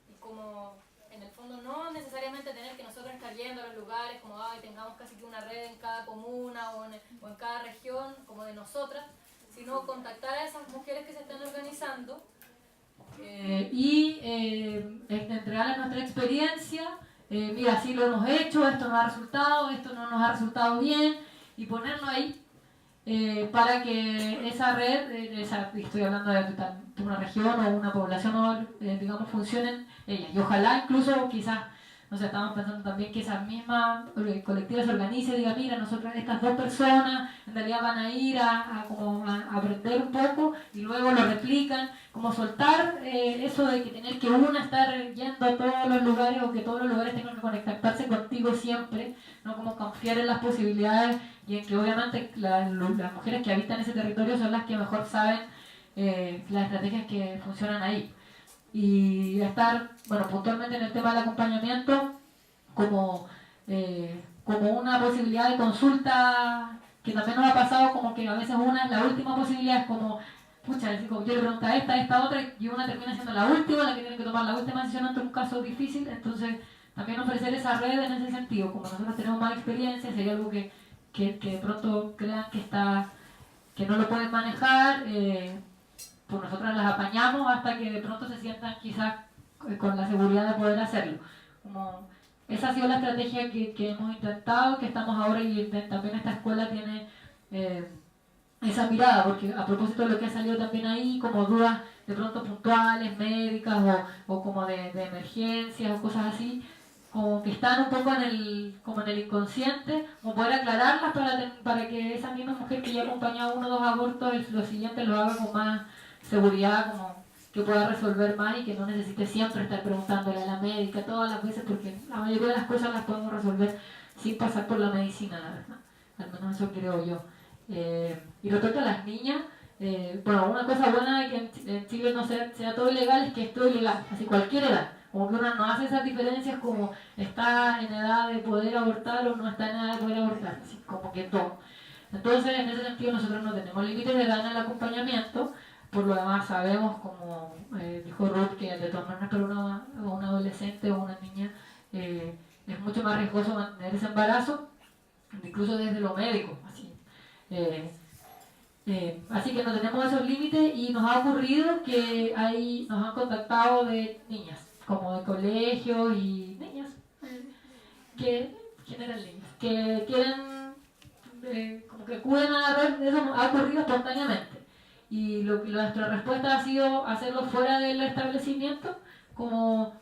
[SPEAKER 10] y como en el fondo no necesariamente tener que nosotros estar yendo a los lugares, como tengamos casi que una red en cada comuna o en cada región, como de nosotras, sino contactar a esas mujeres que se están organizando.
[SPEAKER 6] Entregarles nuestra experiencia, mira, así lo hemos hecho, esto nos ha resultado, esto no nos ha resultado bien, y ponerlo ahí para que esa red, estoy hablando de una región o una población, digamos, funcionen ellas. Y ojalá incluso quizás, no sé, estamos pensando también que esa misma colectiva se organice y diga, mira, nosotros estas dos personas en realidad van a ir a aprender un poco y luego lo replican, como soltar eso de que tener que una estar yendo a todos los lugares o que todos los lugares tengan que conectarse contigo siempre, no, como confiar en las posibilidades y en que obviamente las mujeres que habitan ese territorio son las que mejor saben las estrategias que funcionan ahí. Y estar, bueno, puntualmente en el tema del acompañamiento como una posibilidad de consulta, que también nos ha pasado como que a veces una es la última posibilidad, es como, pucha, yo le pregunto a esta otra, y una termina siendo la última, la que tiene que tomar la última decisión ante un caso difícil. Entonces también ofrecer esa red en ese sentido, como nosotros tenemos más experiencia, si hay algo que de pronto crean que no lo pueden manejar, pues nosotros las apañamos hasta que de pronto se sientan quizás con la seguridad de poder hacerlo. Como esa ha sido la estrategia que hemos intentado, que estamos ahora, y también esta escuela tiene esa mirada, porque a propósito de lo que ha salido también ahí, como dudas de pronto puntuales, médicas o como de emergencias o cosas así, como que están un poco en el inconsciente, como poder aclararlas para que esa misma mujer que ya ha acompañado 1 o 2 abortos, lo siguiente lo haga con más seguridad, como que pueda resolver más y que no necesite siempre estar preguntándole a la médica todas las veces, porque la mayoría de las cosas las podemos resolver sin pasar por la medicina, la verdad. Al menos eso creo yo. Y respecto a las niñas, bueno, una cosa buena de que en Chile no sea todo ilegal es que es todo ilegal, así cualquier edad. Como que uno no hace esas diferencias como está en edad de poder abortar o no está en edad de poder abortar, así como que todo. Entonces, en ese sentido, nosotros no tenemos límites de edad en el acompañamiento. Por lo demás, sabemos, como dijo Ruth, que de todas maneras para una adolescente o una niña es mucho más riesgoso mantener ese embarazo, incluso desde lo médico. Así que no tenemos esos límites, y nos ha ocurrido que nos han contactado de niñas, como de colegios y niñas que generan niñas, que quieren, como que acuden a la red. Eso ha ocurrido espontáneamente. Y nuestra respuesta ha sido hacerlo fuera del establecimiento, como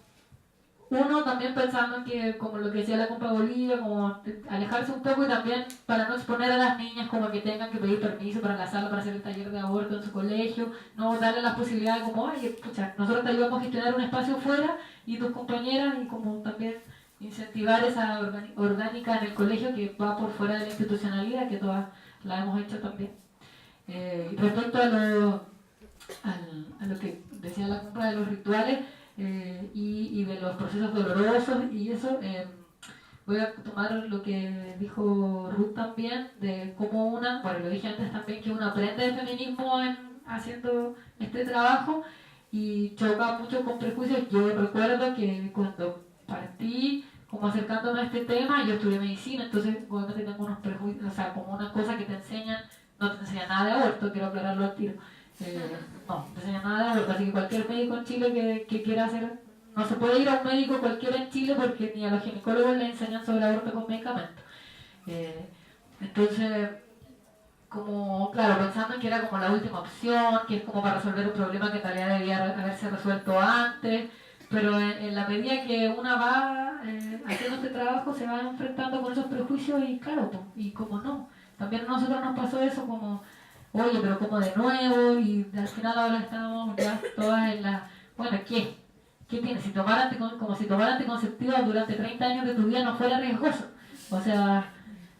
[SPEAKER 6] uno también pensando en que, como lo que decía la compa Bolivia, como alejarse un poco, y también para no exponer a las niñas como que tengan que pedir permiso para la sala para hacer el taller de aborto en su colegio, no darle las posibilidades como, ay, escucha, nosotros te ayudamos a gestionar un espacio fuera y tus compañeras, y como también incentivar esa orgánica en el colegio que va por fuera de la institucionalidad, que todas la hemos hecho también. Respecto a lo que decía la compra de los rituales y de los procesos dolorosos y eso, voy a tomar lo que dijo Ruth también, de cómo bueno, lo dije antes también, que uno aprende de feminismo haciendo este trabajo y choca mucho con prejuicios. Yo recuerdo que cuando partí como acercándome a este tema, yo estudié medicina, entonces obviamente tengo unos prejuicios, o sea, como una cosa que te enseñan. No te enseña nada de aborto, quiero aclararlo al tiro. No te enseña nada de aborto, así que cualquier médico en Chile que quiera hacer, no se puede ir a un médico cualquiera en Chile porque ni a los ginecólogos le enseñan sobre aborto con medicamentos. Entonces, como, claro, pensando en que era como la última opción, que es como para resolver un problema que en realidad debía haberse resuelto antes, pero en la medida que una va haciendo este trabajo se va enfrentando con esos prejuicios y claro, y como no. También a nosotros nos pasó eso como, oye, pero como de nuevo, y al final ahora estábamos ya todas en la, bueno, ¿qué tienes? Si tomar como si tomar anticonceptivos durante 30 años de tu vida no fuera riesgoso. O sea,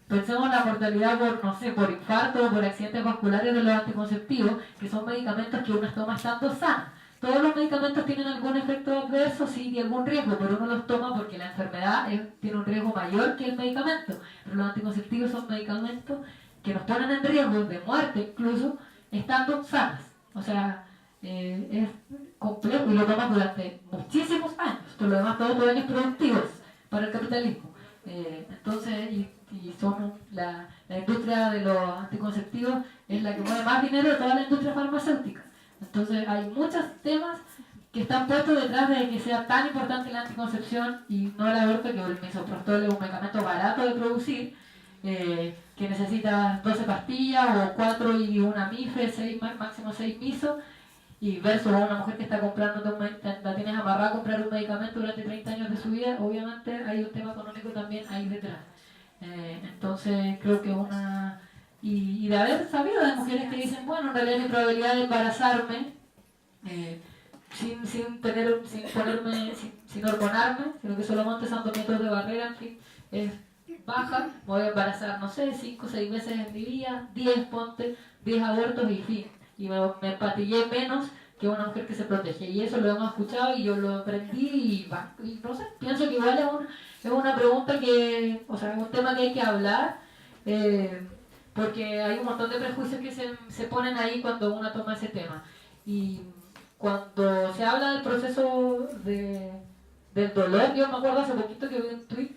[SPEAKER 6] pensemos en la mortalidad por, no sé, por infarto o por accidentes vasculares de los anticonceptivos, que son medicamentos que uno toma estando sana. Todos los medicamentos tienen algún efecto adverso, sí, y algún riesgo, pero uno los toma porque la enfermedad tiene un riesgo mayor que el medicamento. Pero los anticonceptivos son medicamentos que nos ponen en riesgo de muerte, incluso estando sanas. O sea, es complejo y lo tomas durante muchísimos años. Por lo demás, todos los años productivos para el capitalismo. Entonces, y son la industria de los anticonceptivos es la que mueve más dinero de toda la industria farmacéutica. Entonces hay muchos temas que están puestos detrás de que sea tan importante la anticoncepción y no el aborto, que el misoprostol es un medicamento barato de producir, que necesita 12 pastillas o 4 y una MIFE, 6, máximo 6 miso, y versus a una mujer que está comprando, la tienes amarrada a comprar un medicamento durante 30 años de su vida. Obviamente hay un tema económico también ahí detrás. Entonces creo que y de haber sabido de mujeres que dicen, bueno, en realidad mi probabilidad de embarazarme sin hormonarme, sino que solamente usando métodos de barrera, en fin, es baja, me voy a embarazar, no sé, 5 o 6 veces en mi vida, 10 abortos y fin. y me empatillé menos que una mujer que se protege. Y eso lo hemos escuchado y yo lo aprendí y no sé, pienso que igual es una pregunta que, o sea, es un tema que hay que hablar, porque hay un montón de prejuicios que se ponen ahí cuando uno toma ese tema. Y cuando se habla del proceso del dolor, yo me acuerdo hace poquito que vi un tweet,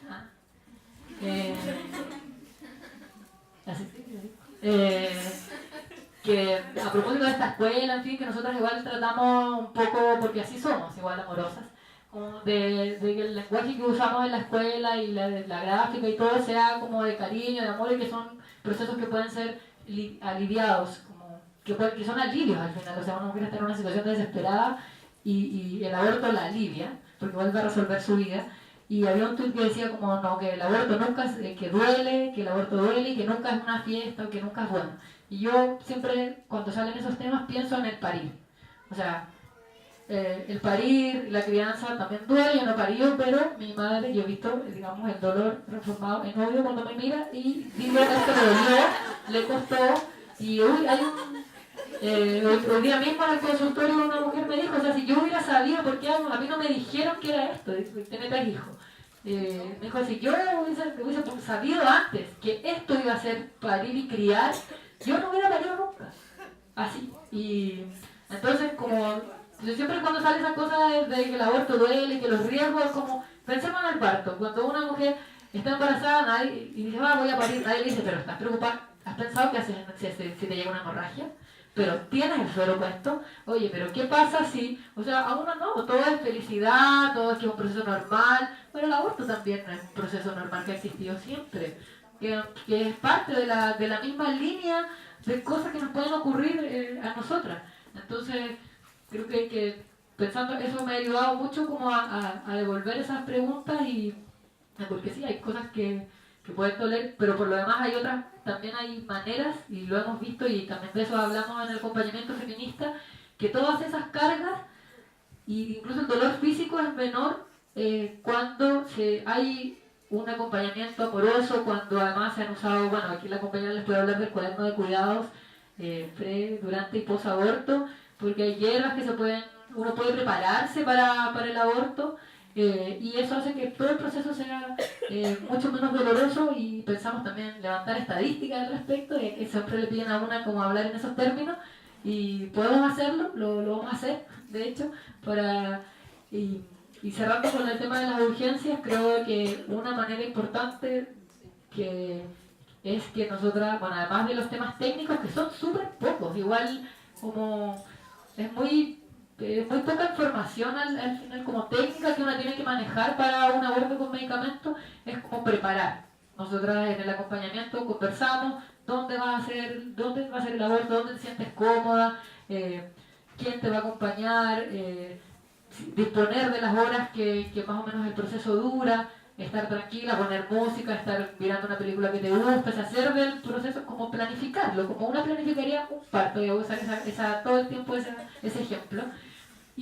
[SPEAKER 6] que a propósito de esta escuela, en fin, que nosotros igual tratamos un poco, porque así somos, igual amorosas, como de que el lenguaje que usamos en la escuela y la gráfica y todo sea como de cariño, de amor, y que son procesos que pueden ser aliviados, como que son alivios al final. O sea, una mujer está en una situación desesperada y el aborto la alivia, porque vuelve a resolver su vida. Y había un tweet que decía como, no, que el aborto nunca es, que duele, que el aborto duele y que nunca es una fiesta o que nunca es bueno. Y yo siempre, cuando salen esos temas, pienso en el parir. O sea, el parir, la crianza también duele, yo no parí, pero mi madre, yo he visto, digamos, el dolor transformado en odio cuando me mira y digo, esto le dolió, le costó, y hoy hay hoy día mismo en el consultorio una mujer me dijo, o sea, si yo hubiera sabido, porque a mí no me dijeron que era esto, tener 3 hijos. Me dijo, si yo hubiese sabido antes que esto iba a ser parir y criar, yo no hubiera parido nunca. Así. Y entonces, como yo siempre cuando sale esa cosa de que el aborto duele, que los riesgos, como pensemos en el parto, cuando una mujer está embarazada y dice, voy a parir, nadie le dice, pero estás preocupada, ¿has pensado que haces si te llega una hemorragia? Pero tienes el suero puesto, oye, pero ¿qué pasa si, o sea, a uno no, todo es felicidad, todo es que es un proceso normal, pero el aborto también no es un proceso normal que ha existido siempre, que es parte de la misma línea de cosas que nos pueden ocurrir a nosotras. Entonces, creo que pensando, eso me ha ayudado mucho como a devolver esas preguntas y porque sí, hay cosas que pueden doler, pero por lo demás hay otras, también hay maneras, y lo hemos visto y también de eso hablamos en el acompañamiento feminista, que todas esas cargas, e incluso el dolor físico es menor cuando hay un acompañamiento amoroso, cuando además se han usado, bueno, aquí la compañera les puede hablar del cuaderno de cuidados pre, durante y post aborto, porque hay hierbas que uno puede prepararse para el aborto, y eso hace que todo el proceso sea mucho menos doloroso. Y pensamos también levantar estadísticas al respecto, ya que siempre le piden a una como hablar en esos términos, y podemos hacerlo, lo vamos a hacer, de hecho, y cerrando con el tema de las urgencias, creo que una manera importante que es que nosotras, bueno, además de los temas técnicos, que son súper pocos, igual como es muy poca información al final como técnica que uno tiene que manejar para un aborto con medicamentos, es como preparar. Nosotras en el acompañamiento conversamos dónde va a ser el aborto, dónde te sientes cómoda, quién te va a acompañar, disponer de las horas que más o menos el proceso dura, estar tranquila, poner música, estar mirando una película que te gusta, hacer del proceso como planificarlo, como una planificaría un parto. Voy a usar todo el tiempo ese ejemplo.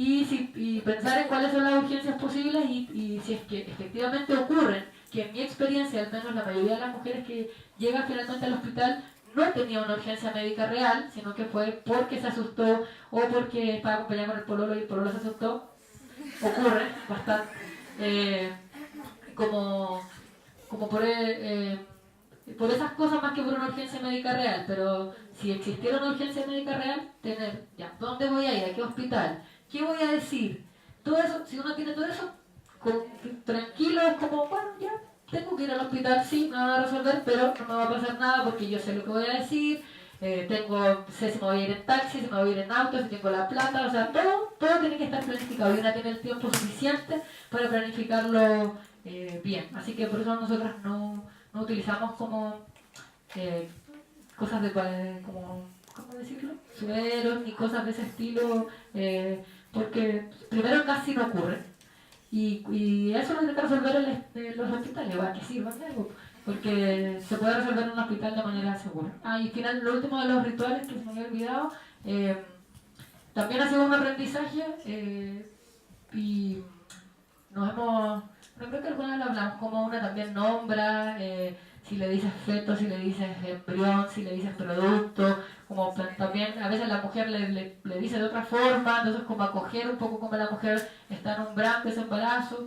[SPEAKER 6] Y pensar en cuáles son las urgencias posibles y si es que efectivamente ocurren, que en mi experiencia, al menos la mayoría de las mujeres que llegan finalmente al hospital no tenía una urgencia médica real, sino que fue porque se asustó o porque estaba acompañada con el pololo y el pololo se asustó. Ocurre bastante. Como por esas cosas más que por una urgencia médica real. Pero si existiera una urgencia médica real, tener, ya, ¿dónde voy a ir? ¿A qué hospital? ¿Qué voy a decir? Todo eso, si uno tiene todo eso, tranquilo, es como, bueno, ya, tengo que ir al hospital, sí, me van a resolver, pero no me va a pasar nada porque yo sé lo que voy a decir, sé si me voy a ir en taxi, si me voy a ir en auto, si tengo la plata, o sea, todo tiene que estar planificado y una tiene el tiempo suficiente para planificarlo bien. Así que por eso nosotras no utilizamos como cosas ¿cómo decirlo? Sueros ni cosas de ese estilo, porque primero casi no ocurre. Y eso lo tiene que resolver en los hospitales, igual que sirvan de algo, porque se puede resolver en un hospital de manera segura. Y final, lo último de los rituales que se me había olvidado, también ha sido un aprendizaje, y nos hemos, no creo que alguna vez lo hablamos, como una también nombra, si le dices feto, si le dices embrión, si le dices producto, como también a veces la mujer le dice de otra forma, entonces como acoger un poco como la mujer está nombrando ese embarazo.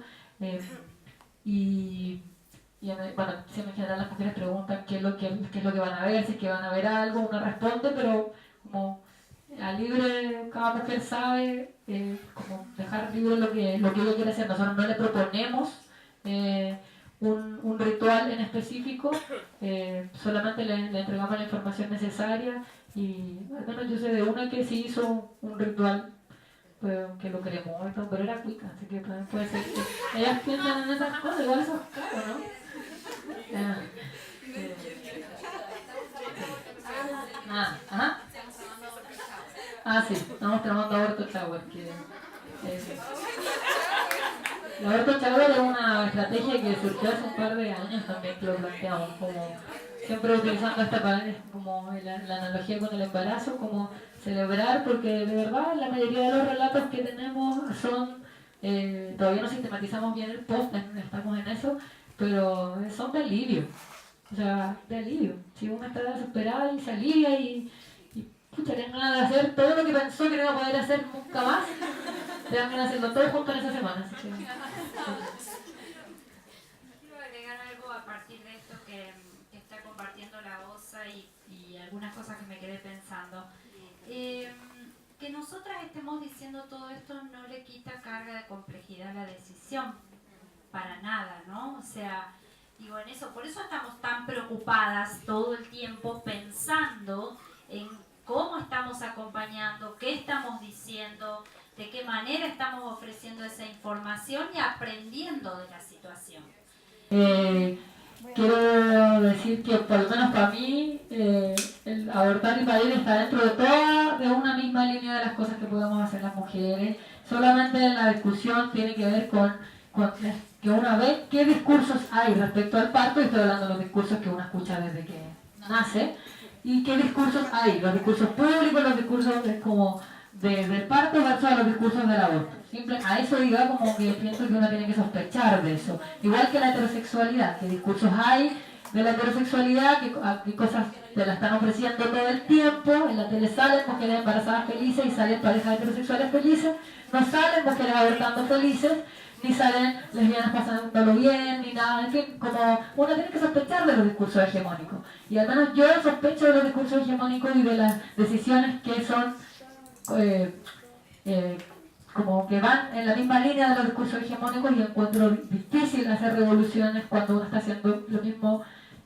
[SPEAKER 6] Bueno, siempre en general las mujeres preguntan qué es lo que van a ver, si es que van a ver algo, uno responde, pero como a libre, cada mujer sabe, como dejar libre lo que ella quiere hacer. Nosotros no le proponemos un ritual en específico, solamente le entregamos la información necesaria, y al menos yo sé de una que sí hizo un ritual que lo queremos, pero era cuica, así que puede ser que ellas piensan en esas cosas, igual eso es caro, ¿no? Sí, estamos trabajando Aborto Shower, el Aborto Shower es una estrategia que surgió hace un par de años también, que lo planteamos, como siempre utilizando como la analogía con el embarazo, como celebrar, porque de verdad la mayoría de los relatos que tenemos son, todavía no sistematizamos bien el post, estamos en eso, pero son de alivio, o sea, de alivio. Si uno está desesperada y se alivia y pucha, te dan ganas de hacer todo lo que pensó que no iba a poder hacer nunca más, te dan ganas de hacerlo todo junto en esa semana. Así que,
[SPEAKER 9] quiero agregar algo a partir de esto que está compartiendo la OSA y algunas cosas que me quedé pensando. Que nosotras estemos diciendo todo esto no le quita carga de complejidad a la decisión, para nada, ¿no? O sea, digo, en eso, por eso estamos tan preocupadas todo el tiempo pensando en cómo estamos acompañando, qué estamos diciendo, de qué manera estamos ofreciendo esa información y aprendiendo de la situación.
[SPEAKER 6] Quiero decir que por lo menos para mí el abortar y parir está dentro de una misma línea de las cosas que podemos hacer las mujeres. Solamente la discusión tiene que ver con que una ve qué discursos hay respecto al parto, y estoy hablando de los discursos que uno escucha desde que nace, y qué discursos hay, los discursos públicos, los discursos como del parto versus los discursos del aborto. A eso diga como que pienso que uno tiene que sospechar de eso. Igual que la heterosexualidad, qué discursos hay de la heterosexualidad, qué cosas te la están ofreciendo todo el tiempo. En la tele salen mujeres embarazadas felices y salen parejas heterosexuales felices, no salen mujeres abortando felices, ni salen lesbianas pasándolo bien, ni nada. En fin, como uno tiene que sospechar de los discursos hegemónicos. Y al menos yo sospecho de los discursos hegemónicos y de las decisiones que son como que van en la misma línea de los discursos hegemónicos, y encuentro difícil hacer revoluciones cuando uno está haciendo lo mismo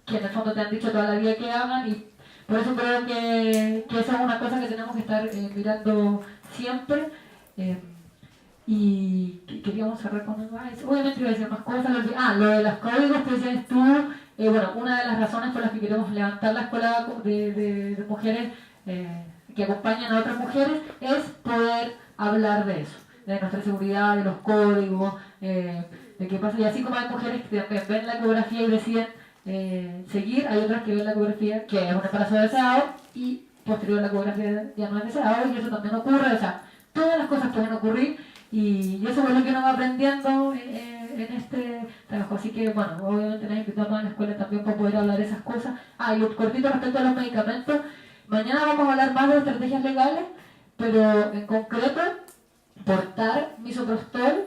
[SPEAKER 6] que en el fondo te han dicho toda la vida que hagan, y por eso creo que esa es una cosa que tenemos que estar mirando siempre. Y queríamos cerrar con algo. Obviamente iba a decir más cosas. Lo de los códigos que decías tú, bueno, una de las razones por las que queremos levantar la escuela de mujeres que acompañan a otras mujeres es poder hablar de eso, de nuestra seguridad, de los códigos, de qué pasa. Y así como hay mujeres que ven la ecografía y deciden seguir, hay otras que ven la ecografía que es un embarazo deseado y posterior a la ecografía ya no es deseado, y eso también ocurre. O sea, todas las cosas pueden ocurrir, y eso es lo que uno va aprendiendo en este trabajo. Así que bueno, obviamente nos invitamos a la escuela también para poder hablar de esas cosas. Y lo cortito respecto a los medicamentos, mañana vamos a hablar más de estrategias legales, pero en concreto, portar misoprostol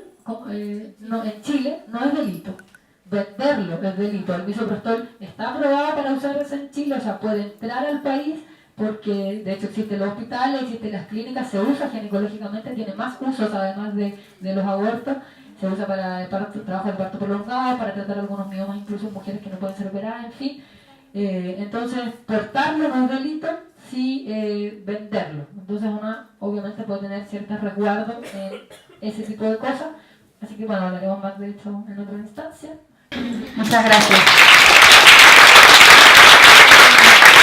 [SPEAKER 6] en Chile no es delito. Venderlo es delito. El misoprostol está aprobado para usarse en Chile, o sea, puede entrar al país, porque de hecho existen los hospitales, existen las clínicas, se usa ginecológicamente, tiene más usos además de los abortos, se usa para el trabajo de parto prolongado, para tratar algunos miomas, incluso en mujeres que no pueden ser operadas, en fin. Entonces, portarlo no es delito, sí venderlo. Entonces uno obviamente puede tener ciertos resguardos en ese tipo de cosas. Así que bueno, hablaremos más de esto en otra instancia. Muchas gracias.